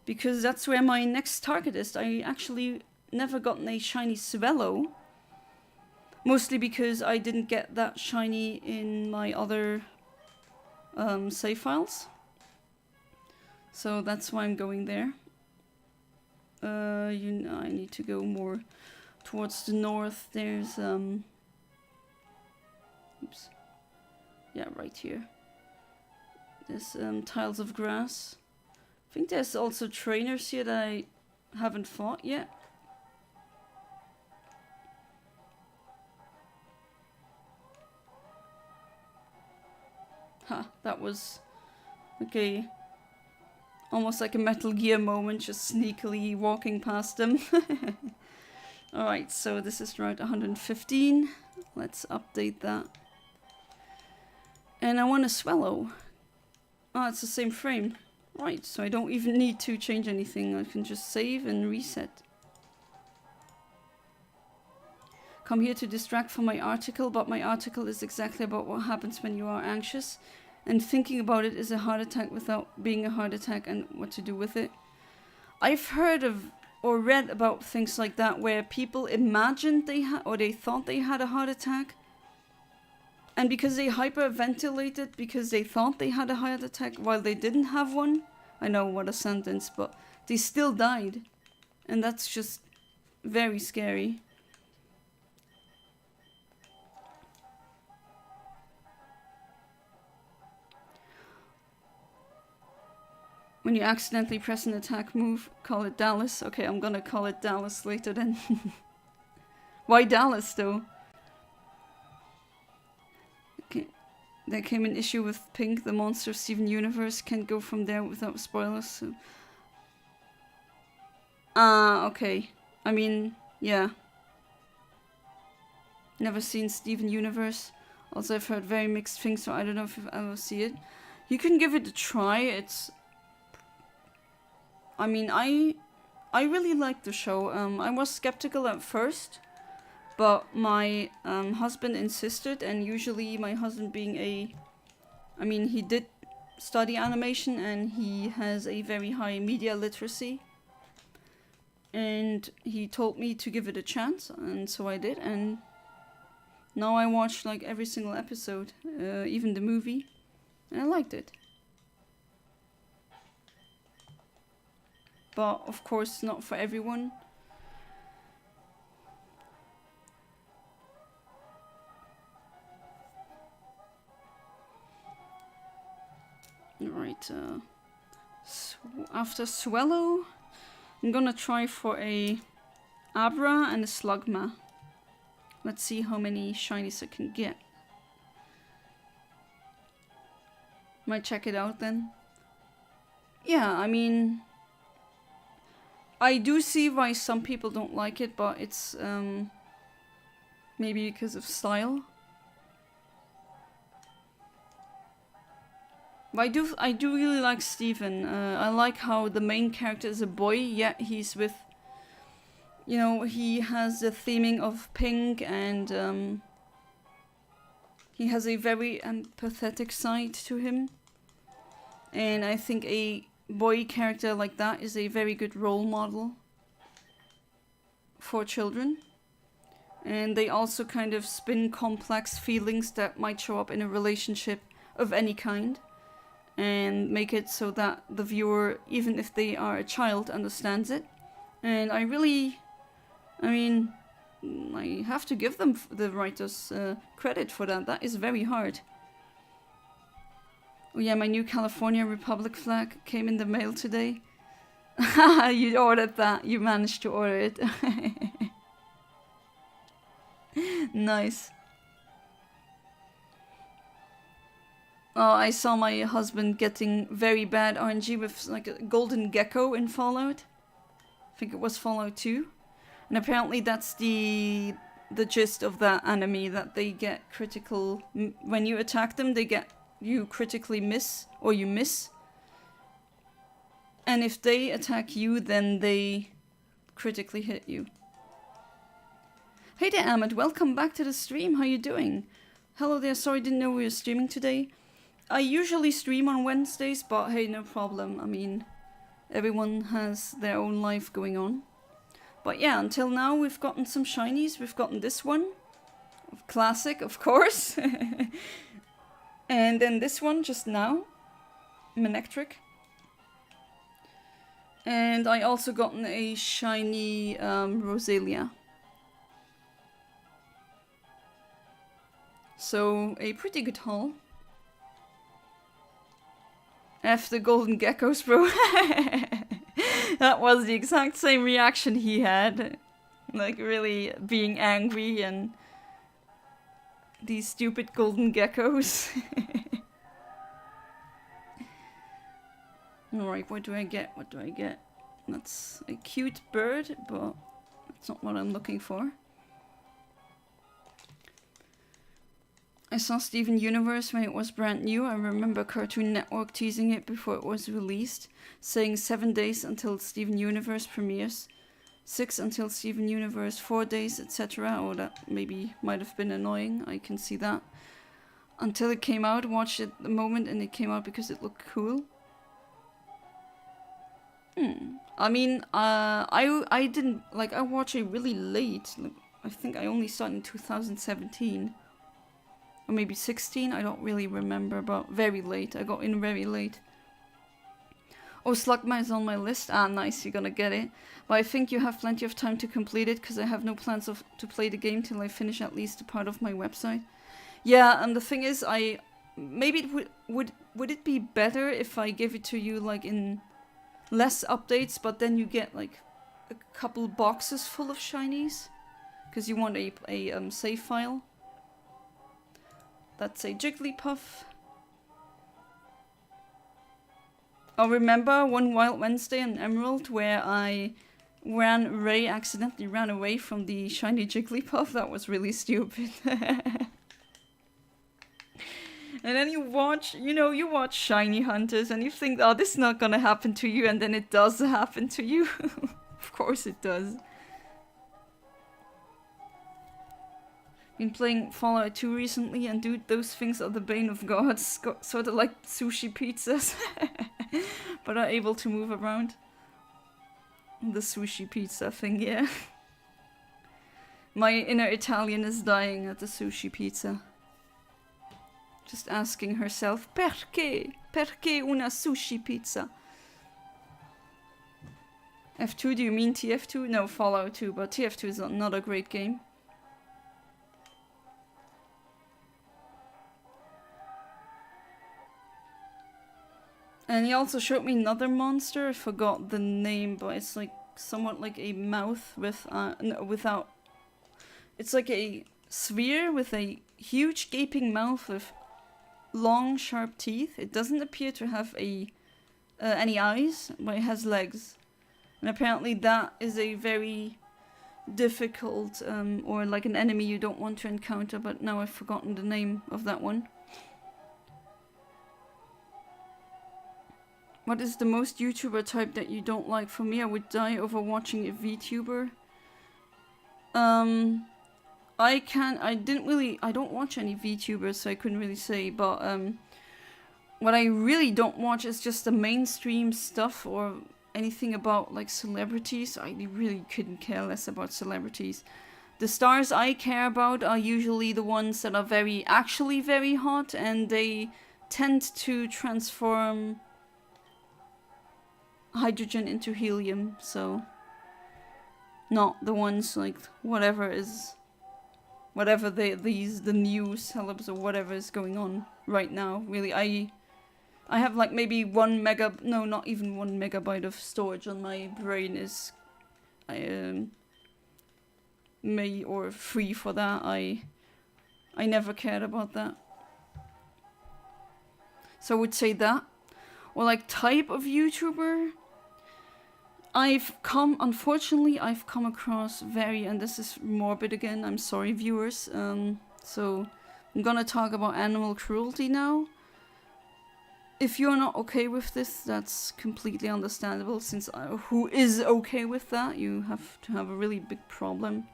Because that's where my next target is. I actually never gotten a shiny Swellow. Mostly because I didn't get that shiny in my other save files. So that's why I'm going there. I need to go more towards the north. There's oops. Yeah, right here. There's tiles of grass. I think there's also trainers here that I haven't fought yet. Ha, that was okay. Almost like a Metal Gear moment, just sneakily walking past them. Alright, so this is route 115. Let's update that. And I want a Swellow. Ah, it's the same frame. Right, so I don't even need to change anything. I can just save and reset. Come here to distract from my article, but my article is exactly about what happens when you are anxious. And thinking about it is a heart attack without being a heart attack and what to do with it. I've heard of or read about things like that where people imagined they had or they thought they had a heart attack. And because they hyperventilated because they thought they had a heart attack while they didn't have one. I know, what a sentence, but They still died. And that's just very scary. When you accidentally press an attack move, call it Dallas. Okay, I'm gonna call it Dallas later then. Why Dallas though? Okay. There came an issue with Pink, the monster of Steven Universe. Can't go from there without spoilers. So. Okay. I mean, yeah. Never seen Steven Universe. Also, I've heard very mixed things, so I don't know if you've ever see it. You can give it a try. It's... I mean, I really like the show. I was skeptical at first, but my husband insisted, and usually my husband being a... I mean, he did study animation, and he has a very high media literacy. And he told me to give it a chance, and so I did, and now I watch like every single episode, even the movie, and I liked it. But of course, it's not for everyone. Alright, after Swallow, I'm gonna try for a Abra and a Slugma. Let's see how many shinies I can get. Might check it out then. Yeah, I mean... I do see why some people don't like it, but it's maybe because of style. But I do really like Steven. I like how the main character is a boy, yet he's with, you know, he has the theming of Pink, and he has a very empathetic side to him. And I think a boy character like that is a very good role model for children. And they also kind of spin complex feelings that might show up in a relationship of any kind, and make it so that the viewer, even if they are a child, understands it. And I really, I mean, I have to give them, the writers, credit for that. That is very hard. Oh yeah, my new California Republic flag came in the mail today. You ordered that. You managed to order it. Nice. Oh, I saw my husband getting very bad RNG with like a golden gecko in Fallout. I think it was Fallout 2. And apparently that's the gist of that enemy, that they get critical... When you attack them, you critically miss, or you miss. And if they attack you, then they critically hit you. Hey there, Ahmed. Welcome back to the stream. How you doing? Hello there. Sorry, didn't know we were streaming today. I usually stream on Wednesdays, but hey, no problem. I mean, everyone has their own life going on. But yeah, until now we've gotten some shinies. We've gotten this one. Classic, of course. And then this one just now. Manectric. And I also gotten a shiny Roselia. So, a pretty good haul. F the golden geckos, bro. That was the exact same reaction he had. Like, really being angry and... These stupid golden geckos. Alright, what do I get? What do I get? That's a cute bird, but that's not what I'm looking for. I saw Steven Universe when it was brand new. I remember Cartoon Network teasing it before it was released, saying 7 days until Steven Universe premieres, 6 until Steven Universe, 4 days, etc. Oh, that maybe might have been annoying, I can see that. Until it came out, watched it the moment, and it came out because it looked cool. I mean, I didn't, like, I watched it really late. Like, I think I only started in 2017. Or maybe 16, I don't really remember, but very late. I got in very late. Oh, Slugma is on my list. Ah, nice, you're gonna get it. But I think you have plenty of time to complete it, because I have no plans to play the game till I finish at least a part of my website. Yeah, and the thing is, maybe it would it be better if I give it to you like in less updates, but then you get like a couple boxes full of shinies, because you want a save file. That's a Jigglypuff. I remember one Wild Wednesday in Emerald where Ray accidentally ran away from the shiny Jigglypuff. That was really stupid. And then you watch Shiny Hunters and you think, oh, this is not gonna happen to you, and then it does happen to you. Of course it does. Been playing Fallout 2 recently, and dude, those things are the bane of gods. Sort of like sushi pizzas. But are able to move around. The sushi pizza thing, yeah. My inner Italian is dying at the sushi pizza. Just asking herself, perché? Perché una sushi pizza? F2, do you mean TF2? No, Fallout 2, but TF2 is not a great game. And he also showed me another monster, I forgot the name, but it's like somewhat like a mouth with, no, without... It's like a sphere with a huge gaping mouth with long sharp teeth. It doesn't appear to have any eyes, but it has legs. And apparently that is a very difficult, or like an enemy you don't want to encounter, but now I've forgotten the name of that one. What is the most YouTuber type that you don't like? For me, I would die over watching a VTuber. I don't watch any VTubers, so I couldn't really say, but what I really don't watch is just the mainstream stuff or anything about like celebrities. I really couldn't care less about celebrities. The stars I care about are usually the ones that are actually very hot, and they tend to transform hydrogen into helium, so not the ones like whatever the new celebs or whatever is going on right now. Really, I have like maybe not even 1 megabyte of storage on my brain is or free for that. I never cared about that. So I would say that. Or like type of YouTuber, unfortunately I've come across and this is morbid again, I'm sorry viewers, so I'm gonna talk about animal cruelty now. If you're not okay with this, that's completely understandable, since who is okay with that? You have to have a really big problem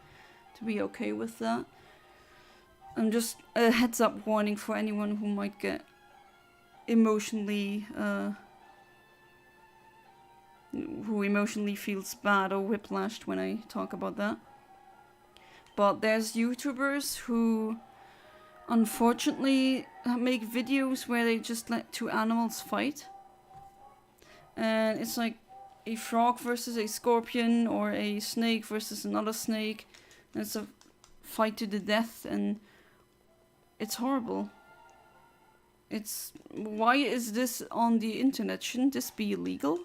to be okay with that. And just a heads up warning for anyone who might get emotionally who emotionally feels bad or whiplashed when I talk about that. But there's YouTubers who unfortunately make videos where they just let two animals fight, and it's like a frog versus a scorpion or a snake versus another snake, and it's a fight to the death, and it's horrible. Why is this on the internet? Shouldn't this be illegal?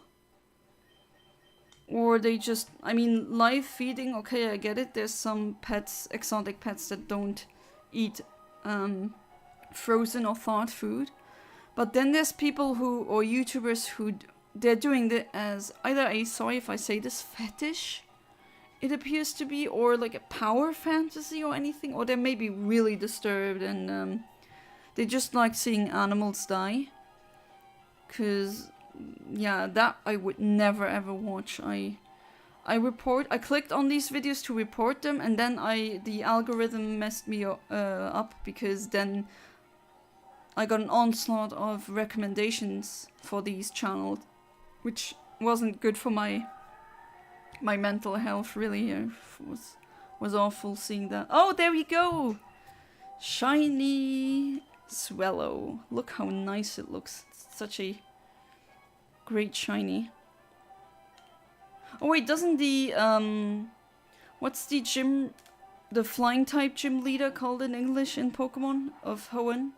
Or they just, live feeding, okay, I get it. There's some pets, exotic pets, that don't eat frozen or thawed food. But then there's people or YouTubers who, they're doing it as either sorry if I say this, fetish, it appears to be, or like a power fantasy or anything. Or they may be really disturbed and they just like seeing animals die. 'Cause yeah, that I would never ever watch. I clicked on these videos to report them, and then the algorithm messed me up, because then I got an onslaught of recommendations for these channels, which wasn't good for my mental health, really. It was awful seeing that. Oh, there we go! Shiny Swallow. Look how nice it looks. It's such a great shiny. Oh wait, doesn't the what's the flying type gym leader called in English in Pokemon of Hoenn?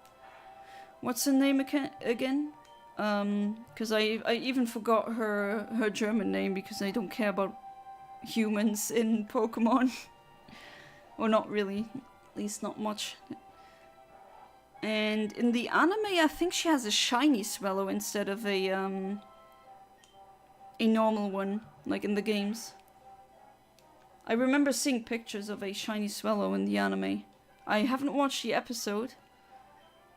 What's her name again? Because I even forgot her German name because I don't care about humans in Pokemon. Or not really, at least not much. And in the anime, I think she has a shiny Swallow instead of a normal one, like in the games. I remember seeing pictures of a shiny Swallow in the anime. I haven't watched the episode,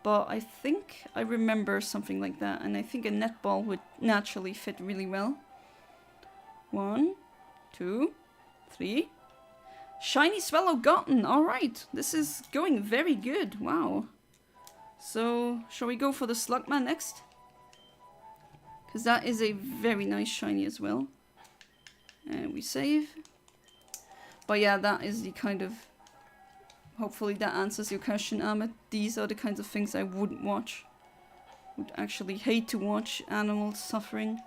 but I think I remember something like that, and I think a netball would naturally fit really well. 1, 2, 3. Shiny Swallow gotten! Alright, this is going very good, wow. So, shall we go for the Slugma next? Because that is a very nice shiny as well. And we save. But yeah, that is the kind of... Hopefully that answers your question, Ahmed. These are the kinds of things I wouldn't watch. Would actually hate to watch animals suffering.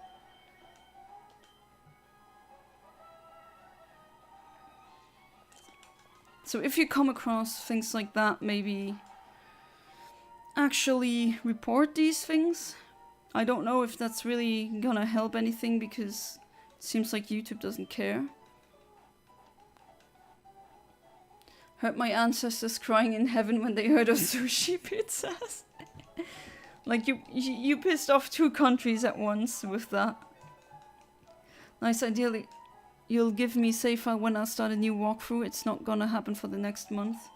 So if you come across things like that, maybe actually report these things. I don't know if that's really gonna help anything because it seems like YouTube doesn't care. Heard my ancestors crying in heaven when they heard of sushi pizzas. Like you pissed off 2 countries at once with that. Nice, ideally you'll give me save file when I start a new walkthrough. It's not gonna happen for the next month.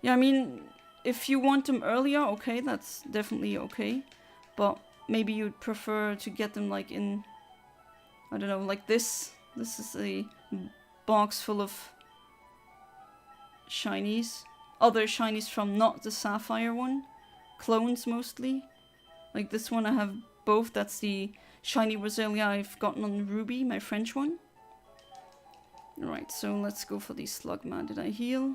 Yeah, I mean, if you want them earlier, okay, that's definitely okay. But maybe you'd prefer to get them like in, I don't know, like this. This is a box full of shinies. Other shinies from not the Sapphire one. Clones mostly. Like this one I have both. That's the shiny Roselia I've gotten on Ruby, my French one. Alright, so let's go for the Slugma. Did I heal?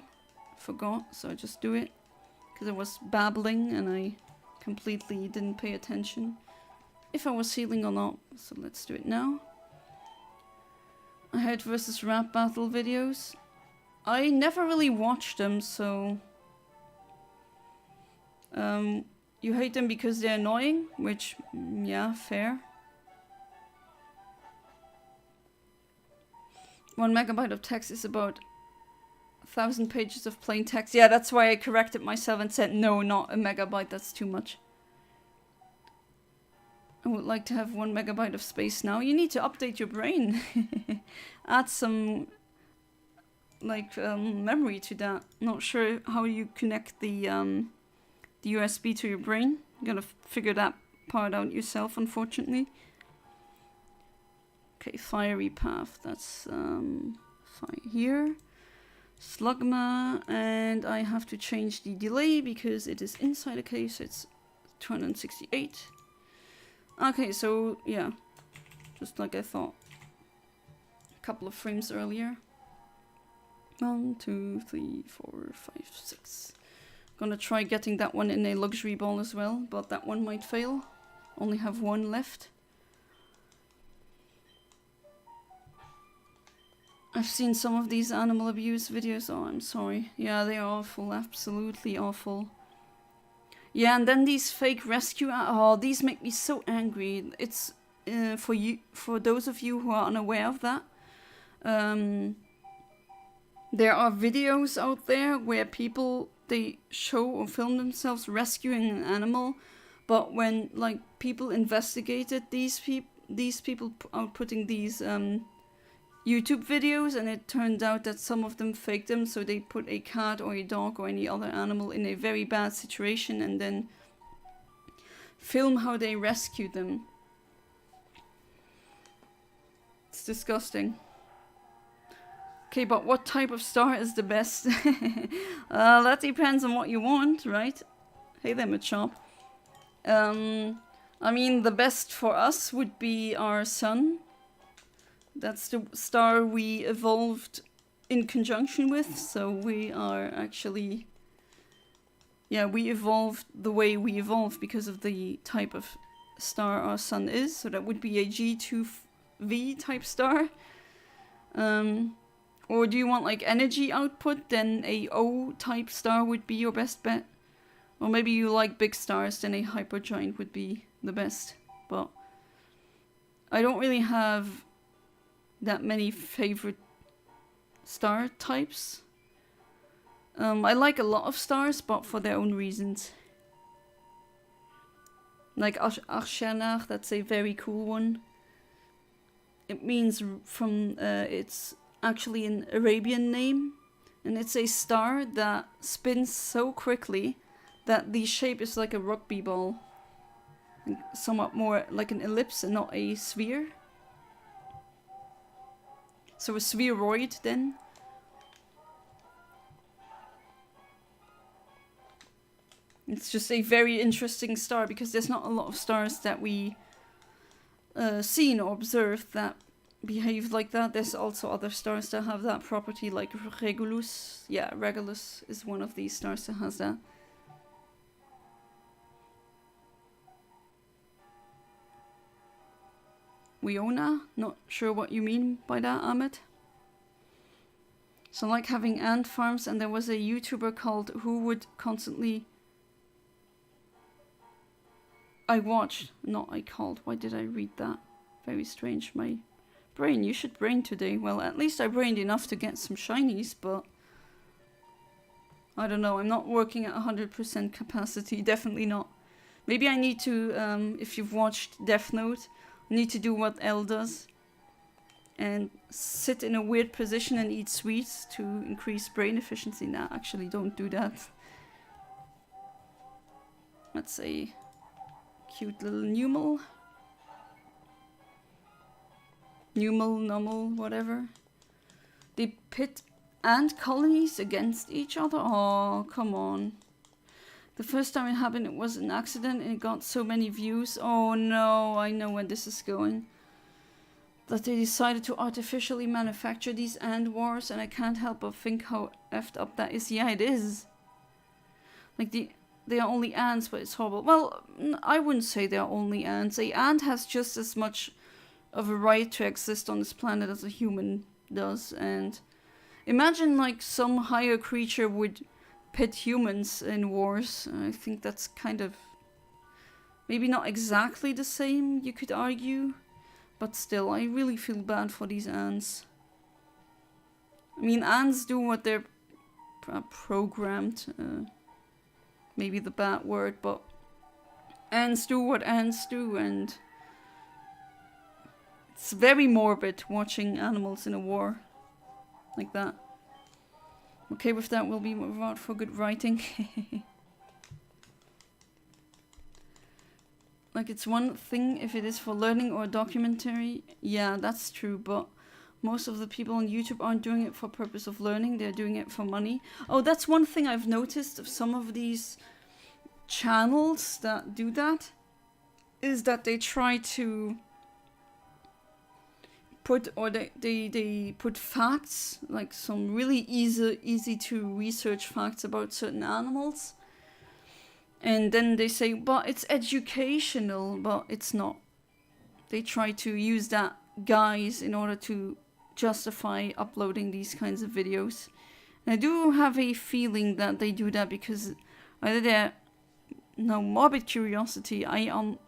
Forgot, so I just do it. Because I was babbling and I completely didn't pay attention if I was healing or not. So let's do it now. I had versus rap battle videos. I never really watched them, so... you hate them because they're annoying, which, yeah, fair. 1 megabyte of text is about 1,000 pages of plain text. Yeah, that's why I corrected myself and said no, not a megabyte, that's too much. I would like to have 1 megabyte of space now. You need to update your brain. Add some like memory to that. Not sure how you connect the USB to your brain. You gotta figure that part out yourself, unfortunately. Okay, fiery path. That's fine here. Slugma, and I have to change the delay because it is inside a case. It's 268. Okay, so yeah, just like I thought. A couple of frames earlier. 1, 2, 3, 4, 5, 6. Gonna try getting that one in a luxury ball as well, but that one might fail. Only have 1 left. I've seen some of these animal abuse videos. Oh, I'm sorry. Yeah, they are awful. Absolutely awful. Yeah, and then these fake rescue... Oh, these make me so angry. It's for those of you who are unaware of that. There are videos out there where people, they show or film themselves rescuing an animal. But when, like, people investigated these people are putting these... YouTube videos, and it turned out that some of them faked them, so they put a cat or a dog or any other animal in a very bad situation and then film how they rescued them. It's disgusting. Okay, but what type of star is the best? That depends on what you want, right? Hey there, Machop. I mean, the best for us would be our sun. That's the star we evolved in conjunction with, so we are actually... Yeah, we evolved the way we evolved because of the type of star our sun is. So that would be a G2V type star. Or do you want like energy output? Then a O type star would be your best bet. Or maybe you like big stars, then a hypergiant would be the best. But I don't really have that many favorite star types. I like a lot of stars, but for their own reasons. Like Arshenach, that's a very cool one. It means from, it's actually an Arabian name. And it's a star that spins so quickly that the shape is like a rugby ball. And somewhat more like an ellipse and not a sphere. So a spheroid then. It's just a very interesting star because there's not a lot of stars that we seen or observed that behave like that. There's also other stars that have that property, like Regulus. Yeah, Regulus is one of these stars that has that. Wiona, not sure what you mean by that, Ahmed. So like having ant farms, and there was a YouTuber called who would constantly... I watched, not I called. Why did I read that? Very strange. My brain, you should brain today. Well, at least I brained enough to get some shinies, but... I don't know, I'm not working at 100% capacity, definitely not. Maybe I need to, if you've watched Death Note, I need to do what L does. And sit in a weird position and eat sweets to increase brain efficiency. Nah, actually don't do that. That's a cute little Numel. Numel, whatever. They pit ant colonies against each other? Oh, come on. The first time it happened, it was an accident and it got so many views. Oh no, I know where this is going. That they decided to artificially manufacture these ant wars, and I can't help but think how effed up that is. Yeah, it is. Like, they are only ants, but it's horrible. Well, I wouldn't say they are only ants. A ant has just as much of a right to exist on this planet as a human does, and imagine like some higher creature would pit humans in wars. I think that's kind of maybe not exactly the same, you could argue, but still, I really feel bad for these ants. I mean, ants do what they're programmed, maybe the bad word, but ants do what ants do, and it's very morbid watching animals in a war like that. Okay, with that, we'll be rewarded for good writing. Like, it's one thing if it is for learning or documentary. Yeah, that's true, but most of the people on YouTube aren't doing it for purpose of learning. They're doing it for money. Oh, that's one thing I've noticed of some of these channels that do that, is that they try to put, or they put facts, like some really easy to research facts about certain animals. And then they say, but it's educational, but it's not. They try to use that guise in order to justify uploading these kinds of videos. And I do have a feeling that they do that because either they're morbid curiosity. I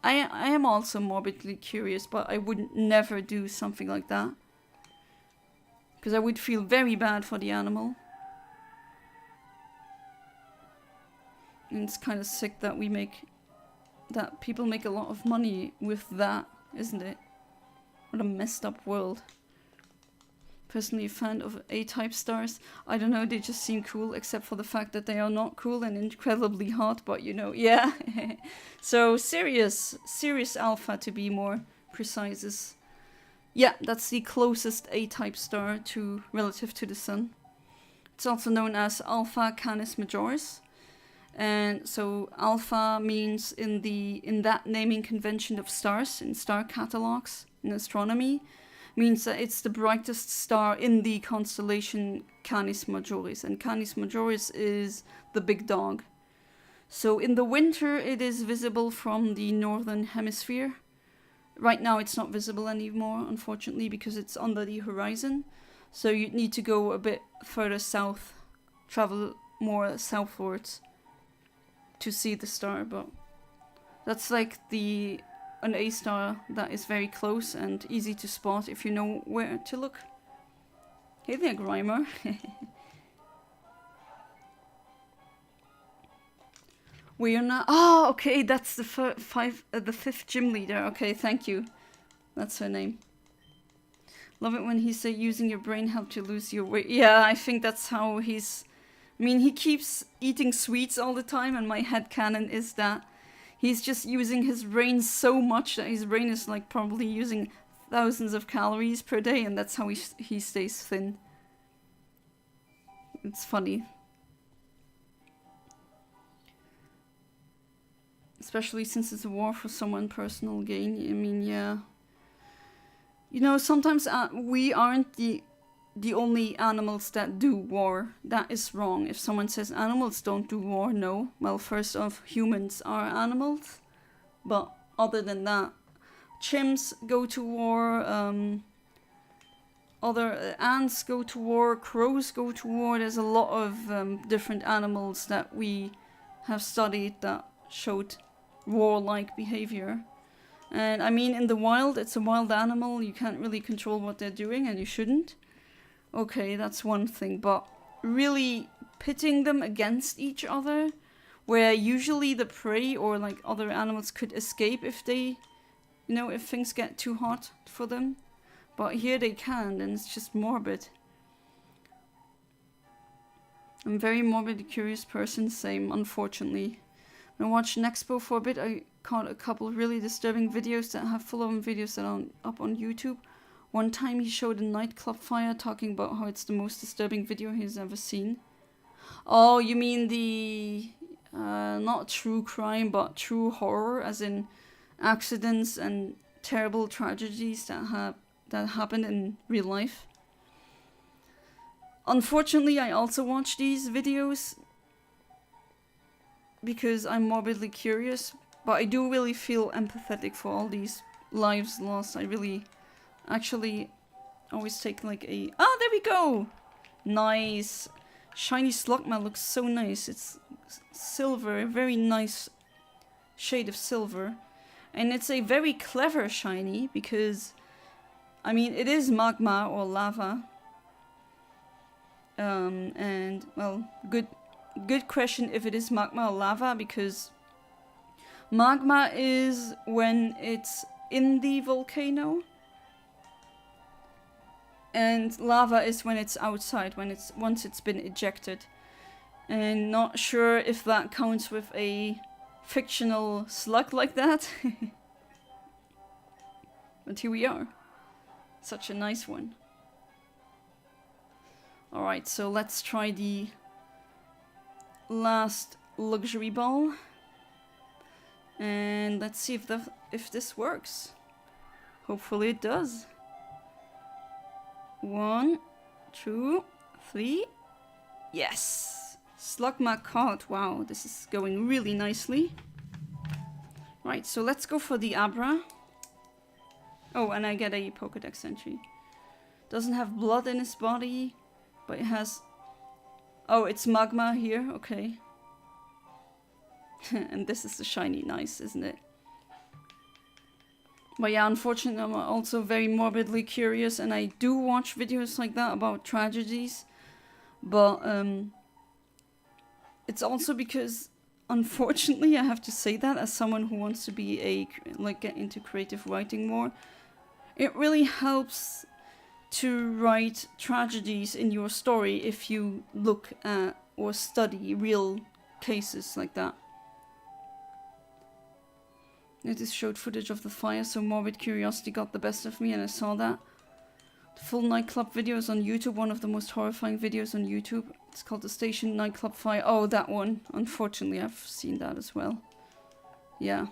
am also morbidly curious, but I would never do something like that. Because I would feel very bad for the animal. And it's kind of sick that people make a lot of money with that, isn't it? What a messed up world. Personally a fan of A-type stars. I don't know, they just seem cool, except for the fact that they are not cool and incredibly hot, but you know, yeah. So Sirius Alpha, to be more precise, is... Yeah, that's the closest A-type star relative to the Sun. It's also known as Alpha Canis Majoris. And so alpha means in that naming convention of stars, in star catalogs, in astronomy, means that it's the brightest star in the constellation Canis Majoris. And Canis Majoris is the big dog. So in the winter it is visible from the northern hemisphere. Right now it's not visible anymore, unfortunately, because it's under the horizon. So you'd need to go a bit further south, travel more southwards to see the star, but that's like an A star that is very close and easy to spot if you know where to look. Hey there, Grimer. We are not. Oh, okay, that's the fifth gym leader. Okay, thank you. That's her name. Love it when he say using your brain helped you lose your weight. Yeah, I think that's how he's. I mean, he keeps eating sweets all the time, and my headcanon is that he's just using his brain so much that his brain is like probably using thousands of calories per day, and that's how he stays thin. It's funny. Especially since it's a war for someone personal gain. I mean, yeah. You know, sometimes we aren't the only animals that do war. That is wrong. If someone says animals don't do war, no. Well, first off, humans are animals. But other than that, chimps go to war, other ants go to war, crows go to war. There's a lot of different animals that we have studied that showed warlike behavior. And I mean, in the wild, it's a wild animal. You can't really control what they're doing, and you shouldn't. Okay, that's one thing, but really pitting them against each other, where usually the prey or like other animals could escape if they, you know, if things get too hot for them. But here they can't, and it's just morbid. I'm a very morbidly curious person, same, unfortunately. When I watched Nexpo for a bit, I caught a couple of really disturbing videos that have full-on videos that are up on YouTube. One time he showed a nightclub fire talking about how it's the most disturbing video he's ever seen. Oh, you mean the... not true crime, but true horror, as in accidents and terrible tragedies that happen in real life. Unfortunately, I also watch these videos because I'm morbidly curious, but I do really feel empathetic for all these lives lost. I really actually always take like a... Ah, there we go! Nice! Shiny Slugma looks so nice. It's silver, a very nice shade of silver. And it's a very clever shiny because, I mean, it is magma or lava. And, well, good question if it is magma or lava, because magma is when it's in the volcano, and lava is when it's outside, once it's been ejected. And not sure if that counts with a fictional slug like that. But here we are. Such a nice one. Alright, so let's try the last luxury ball. And let's see if this works. Hopefully it does. 1, 2, 3. Yes! Slugma caught. Wow, this is going really nicely. Right, so let's go for the Abra. Oh, and I get a Pokédex entry. Doesn't have blood in his body, but it has... Oh, it's magma here, okay. And this is the shiny, nice, isn't it? But yeah, unfortunately, I'm also very morbidly curious, and I do watch videos like that about tragedies. But it's also because, unfortunately, I have to say that as someone who wants to be get into creative writing more, it really helps to write tragedies in your story if you look at or study real cases like that. It just showed footage of the fire, so morbid curiosity got the best of me, and I saw that. The full nightclub video is on YouTube, one of the most horrifying videos on YouTube. It's called The Station Nightclub Fire. Oh, that one. Unfortunately, I've seen that as well. Yeah.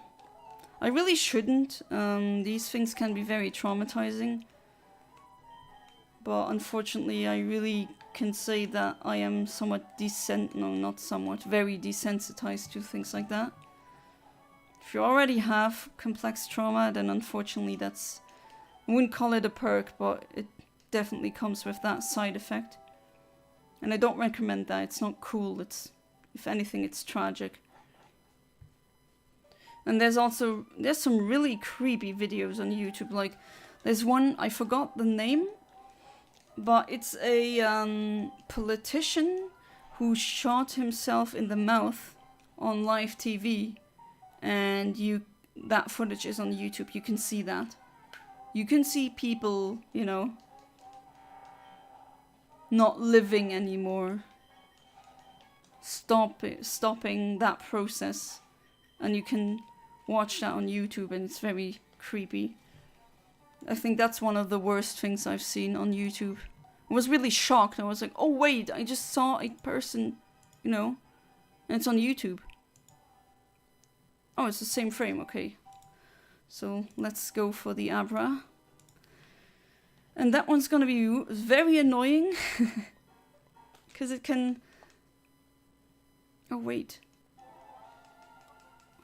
I really shouldn't. These things can be very traumatizing. But unfortunately, I really can say that I am very desensitized to things like that. If you already have complex trauma, then unfortunately that's... I wouldn't call it a perk, but it definitely comes with that side effect. And I don't recommend that. It's not cool. If anything, it's tragic. And there's some really creepy videos on YouTube. Like, there's one, I forgot the name, but it's a politician who shot himself in the mouth on live TV. And that footage is on YouTube. You can see that. You can see people, you know, not living anymore. Stopping that process. And you can watch that on YouTube, and it's very creepy. I think that's one of the worst things I've seen on YouTube. I was really shocked. I was like, oh wait, I just saw a person, you know, and it's on YouTube. Oh, it's the same frame, okay. So let's go for the Abra. And that one's gonna be very annoying. Because it can... Oh wait.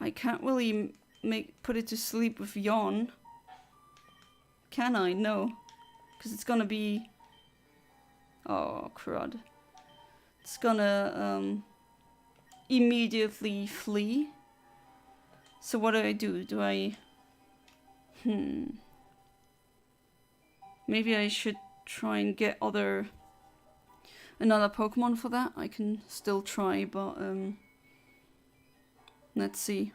I can't really put it to sleep with yawn. Can I? No. Because it's gonna be... Oh, crud. It's gonna immediately flee. So what do? Do I... Maybe I should try and get another Pokemon for that. I can still try, but let's see.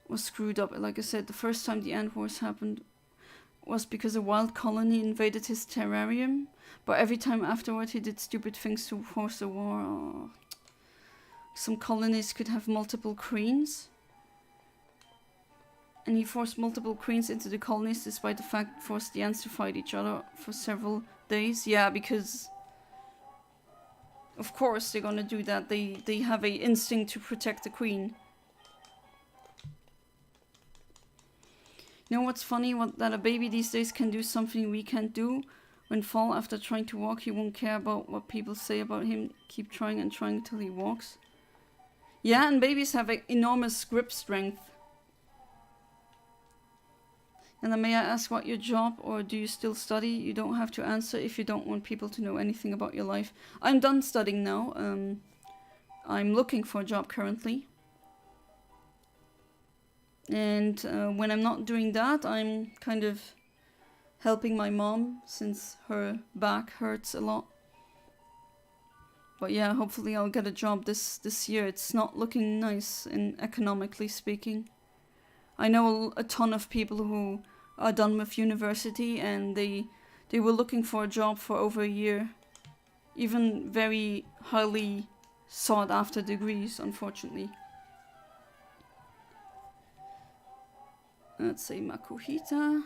Was screwed up. Like I said, the first time the Ant Wars happened was because a wild colony invaded his terrarium, but every time afterward he did stupid things to force a war. Oh. Some colonies could have multiple queens. And he forced multiple queens into the colonies despite the fact forced the ants to fight each other for several days. Yeah, because of course they're gonna do that. They have a instinct to protect the queen. You know what's funny? That a baby these days can do something we can't do. When fall after trying to walk, he won't care about what people say about him. Keep trying and trying until he walks. Yeah, and babies have enormous grip strength. And then may I ask what your job, or do you still study? You don't have to answer if you don't want people to know anything about your life. I'm done studying now. I'm looking for a job currently. And when I'm not doing that, I'm kind of helping my mom since her back hurts a lot. But yeah, hopefully I'll get a job this year. It's not looking nice economically speaking. I know a ton of people who are done with university and they were looking for a job for over a year. Even very highly sought after degrees, unfortunately. Let's say Makuhita.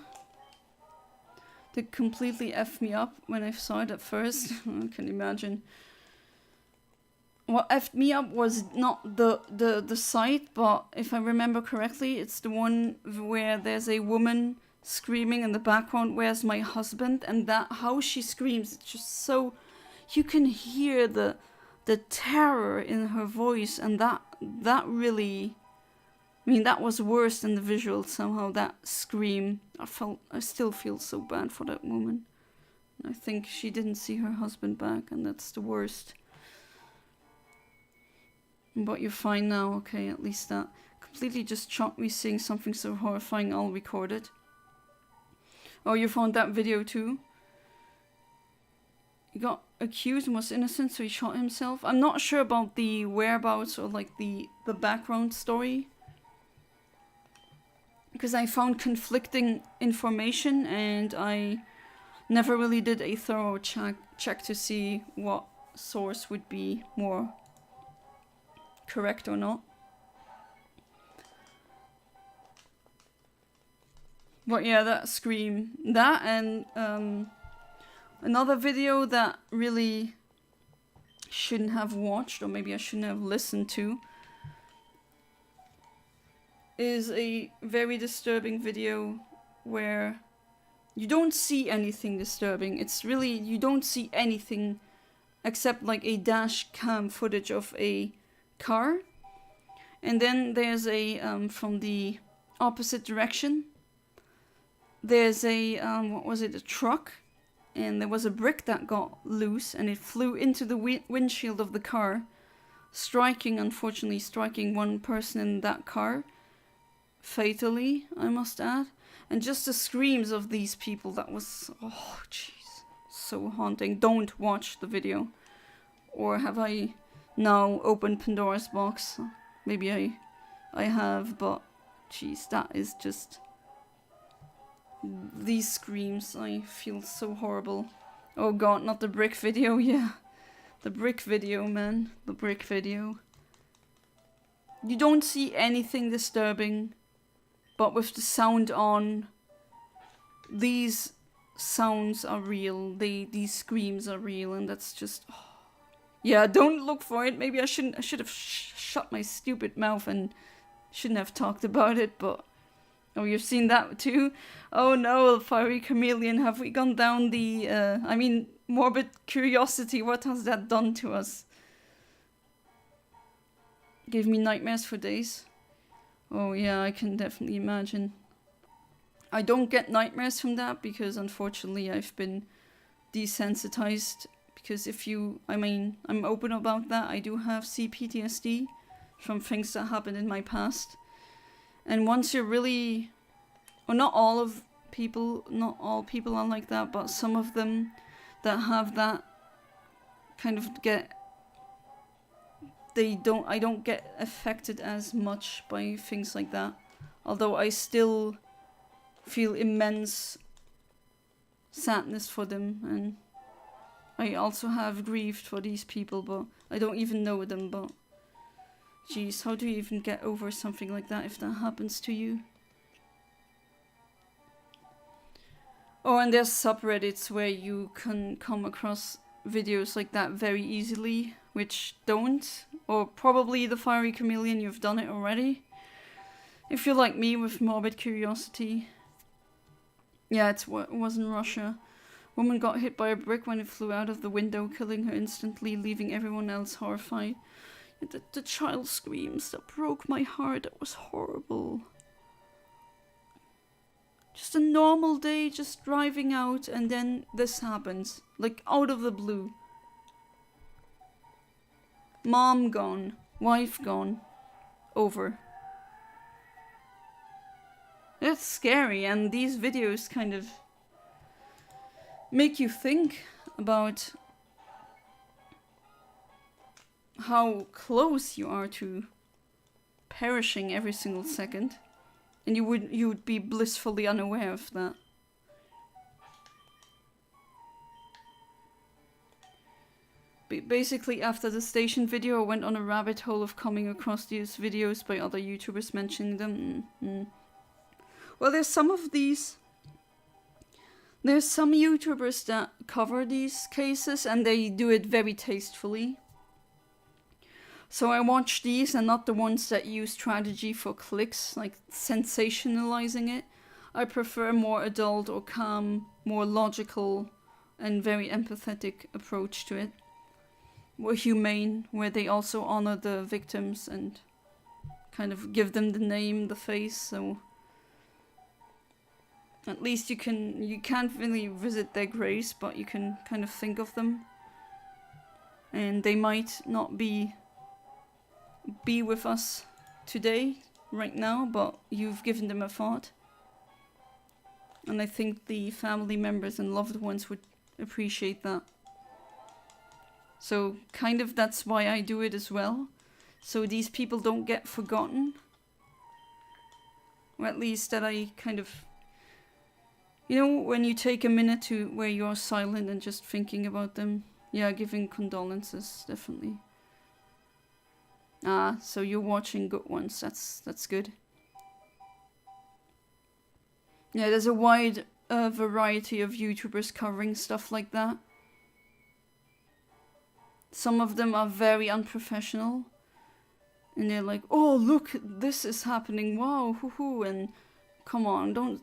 Did completely F me up when I saw it at first. I can imagine. What effed me up was not the site, but if I remember correctly, it's the one where there's a woman screaming in the background, "Where's my husband?" And that how she screams, it's just so... You can hear the terror in her voice, and that really... I mean, that was worse than the visual somehow, that scream. I still feel so bad for that woman. I think she didn't see her husband back, and that's the worst. But you're fine now, okay, at least that completely just shocked me seeing something so horrifying. I'll record it. Oh, you found that video too? He got accused and was innocent, so he shot himself. I'm not sure about the whereabouts or like the background story. Because I found conflicting information and I never really did a thorough check to see what source would be more correct or not. But yeah, that scream. That and another video that really shouldn't have watched, or maybe I shouldn't have listened to, is a very disturbing video where you don't see anything disturbing. It's really, you don't see anything except like a dash cam footage of a car. And then there's a, from the opposite direction, there's a, what was it, a truck. And there was a brick that got loose and it flew into the windshield of the car, unfortunately striking one person in that car. Fatally, I must add. And just the screams of these people, that was, oh jeez, so haunting. Don't watch the video. Or have I now opened Pandora's box? Maybe I have, but jeez, that is just... These screams, I feel so horrible. Oh god, not the brick video, yeah. The brick video, man. The brick video. You don't see anything disturbing, but with the sound on, these sounds are real. These screams are real, and that's just... Oh. Yeah, don't look for it. Maybe I should have shut my stupid mouth and shouldn't have talked about it, but... Oh, you've seen that too? Oh no, Fiery Chameleon, have we gone down the, I mean, morbid curiosity, what has that done to us? Gave me nightmares for days. Oh yeah, I can definitely imagine. I don't get nightmares from that because unfortunately I've been desensitized. Because if you, I mean, I'm open about that, I do have CPTSD from things that happened in my past. And once you're really, or not all people are like that, but some of them that have that kind of get, I don't get affected as much by things like that. Although I still feel immense sadness for them, and I also have grieved for these people, but I don't even know them, but jeez, how do you even get over something like that if that happens to you? Oh, and there's subreddits where you can come across videos like that very easily, which don't. Or probably the Fiery Chameleon, you've done it already. If you're like me with morbid curiosity. Yeah, it was in Russia. Woman got hit by a brick when it flew out of the window, killing her instantly, leaving everyone else horrified. The child screams, that broke my heart, that was horrible. Just a normal day, just driving out, and then this happens. Like, out of the blue. Mom gone, wife gone, over. It's scary, and these videos kind of make you think about how close you are to perishing every single second, and you would be blissfully unaware of that. Basically, after the station video, I went on a rabbit hole of coming across these videos by other YouTubers mentioning them. Well, there's some YouTubers that cover these cases, and they do it very tastefully. So I watch these and not the ones that use strategy for clicks, like sensationalizing it. I prefer more adult or calm, more logical and very empathetic approach to it. More humane, where they also honor the victims and kind of give them the name, the face, so at least you can't really visit their graves, but you can kind of think of them. And they might not be with us today, right now, but you've given them a thought. And I think the family members and loved ones would appreciate that. So kind of that's why I do it as well. So these people don't get forgotten. Or at least that I kind of... You know, when you take a minute to where you're silent and just thinking about them. Yeah, giving condolences, definitely. Ah, so you're watching good ones. That's good. Yeah, there's a wide variety of YouTubers covering stuff like that. Some of them are very unprofessional. And they're like, oh, look, this is happening. Wow, hoo-hoo. And come on, don't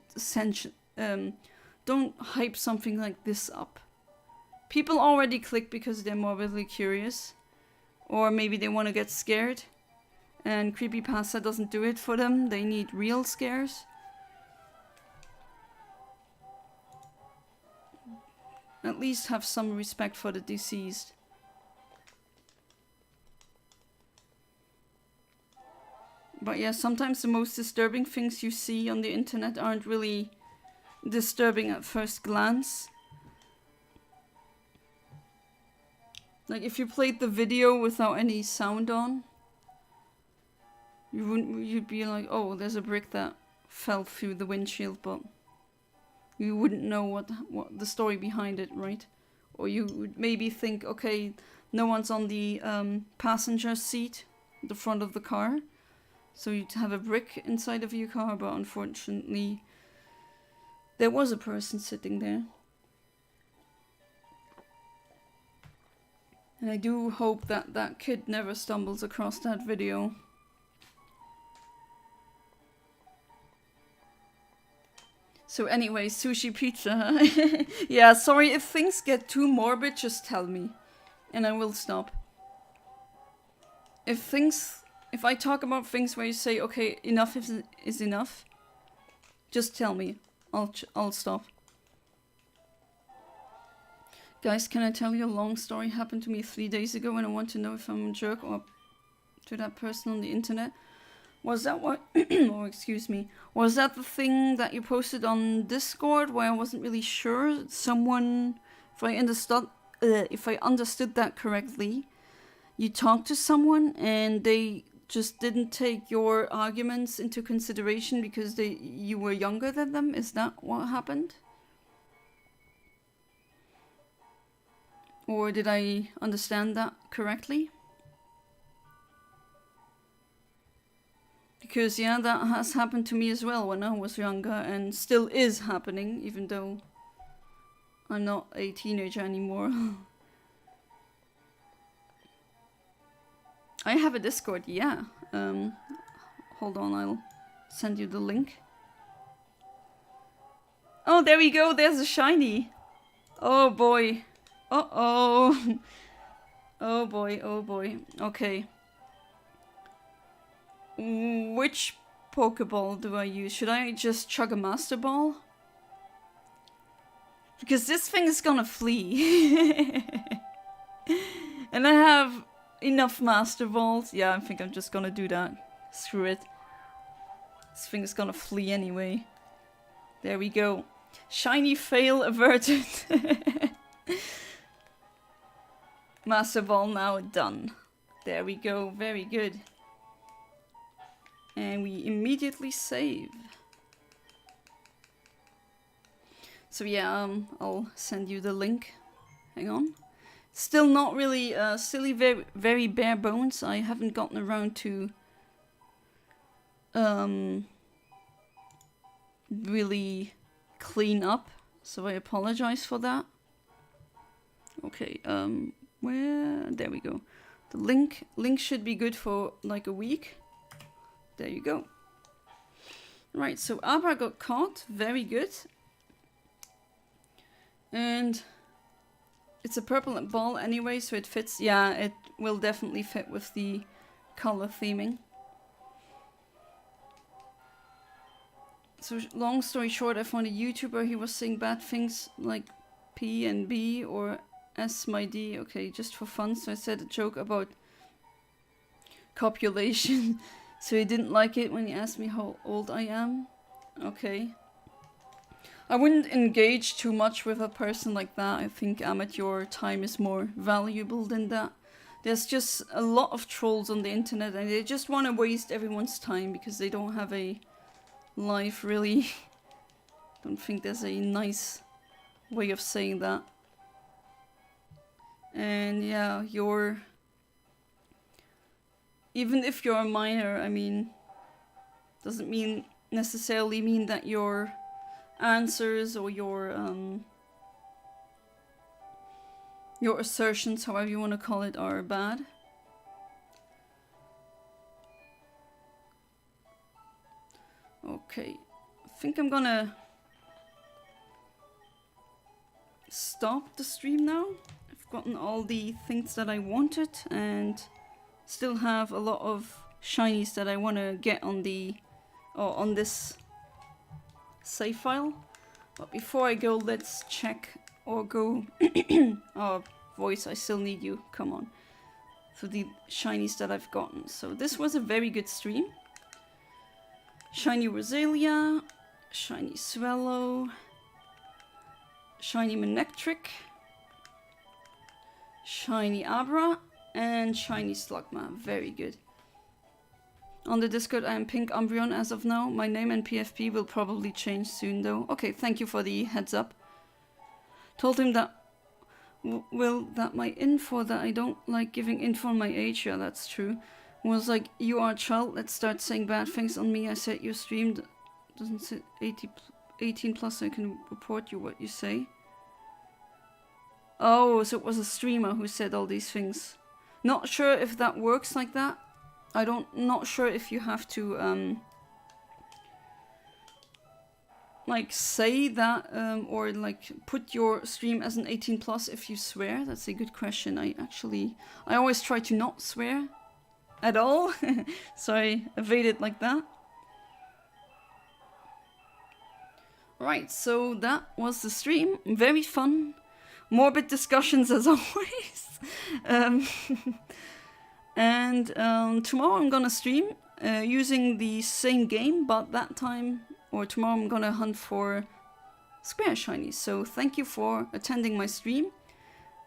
don't hype something like this up. People already click because they're morbidly curious. Or maybe they want to get scared. And creepypasta doesn't do it for them. They need real scares. At least have some respect for the deceased. But yeah, sometimes the most disturbing things you see on the internet aren't really disturbing at first glance. Like if you played the video without any sound on, you'd be like, oh, there's a brick that fell through the windshield, but you wouldn't know what the story behind it, right? Or you would maybe think, okay, no one's on the passenger seat, the front of the car. So you'd have a brick inside of your car, but unfortunately, there was a person sitting there. And I do hope that that kid never stumbles across that video. So anyway, sushi pizza. Yeah, sorry, if things get too morbid, just tell me. And I will stop. If I talk about things where you say, okay, enough is enough, just tell me. I'll stop. Guys, can I tell you a long story happened to me 3 days ago and I want to know if I'm a jerk or to that person on the internet? Was that what, oh excuse me, was that the thing that you posted on Discord where I wasn't really sure? Someone, if I understood that correctly, you talked to someone and they just didn't take your arguments into consideration because you were younger than them? Is that what happened? Or did I understand that correctly? Because yeah, that has happened to me as well when I was younger and still is happening, even though I'm not a teenager anymore. I have a Discord, yeah. Hold on, I'll send you the link. Oh, there we go, there's a shiny. Oh boy. Uh-oh. Oh boy, oh boy. Okay. Which Pokeball do I use? Should I just chug a Master Ball? Because this thing is gonna flee. And I have enough Master Balls. Yeah, I think I'm just gonna do that. Screw it. This thing is gonna flee anyway. There we go. Shiny fail averted. Master Ball now done. There we go. Very good. And we immediately save. So yeah, I'll send you the link. Hang on. Still not really, still very, very bare bones. I haven't gotten around to really clean up. So I apologize for that. Okay, there we go. The link should be good for like a week. There you go. Right, so Abra got caught. Very good. And it's a purple ball anyway, so it fits. Yeah, it will definitely fit with the color theming. So long story short, I found a YouTuber, he was saying bad things like P and B or S my D. Okay, just for fun. So I said a joke about copulation. So he didn't like it when he asked me how old I am. Okay. I wouldn't engage too much with a person like that. I think amateur time is more valuable than that. There's just a lot of trolls on the internet and they just want to waste everyone's time because they don't have a life really. Don't think there's a nice way of saying that. And yeah, even if you're a minor, I mean, doesn't necessarily mean that your answers or your assertions, however you want to call it, are bad. Okay, I think I'm gonna stop the stream now. I've gotten all the things that I wanted and still have a lot of shinies that I want to get on the on this save file. But before I go, let's check or go. Oh, voice, I still need you. Come on. For the shinies that I've gotten. So this was a very good stream. Shiny Roselia, Shiny Swallow, Shiny Manectric, Shiny Abra, and Shiny Slugma. Very good. On the Discord, I am Pink Umbreon as of now. My name and PFP will probably change soon though. Okay, thank you for the heads up. Told him that that my info that I don't like giving info on my age, yeah, that's true. Was like, you are a child, let's start saying bad things on me. I said your stream doesn't say 18 plus, so I can report you what you say. Oh, so it was a streamer who said all these things. Not sure if that works like that. Not sure if you have to like say that or like put your stream as an 18 plus if you swear. That's a good question. I always try to not swear at all. So I evade it like that. Right, so that was the stream. Very fun. Morbid discussions as always. And tomorrow I'm gonna stream using the same game, but that time, or tomorrow I'm gonna hunt for square shinies. So thank you for attending my stream,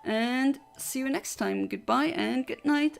and see you next time. Goodbye and good night.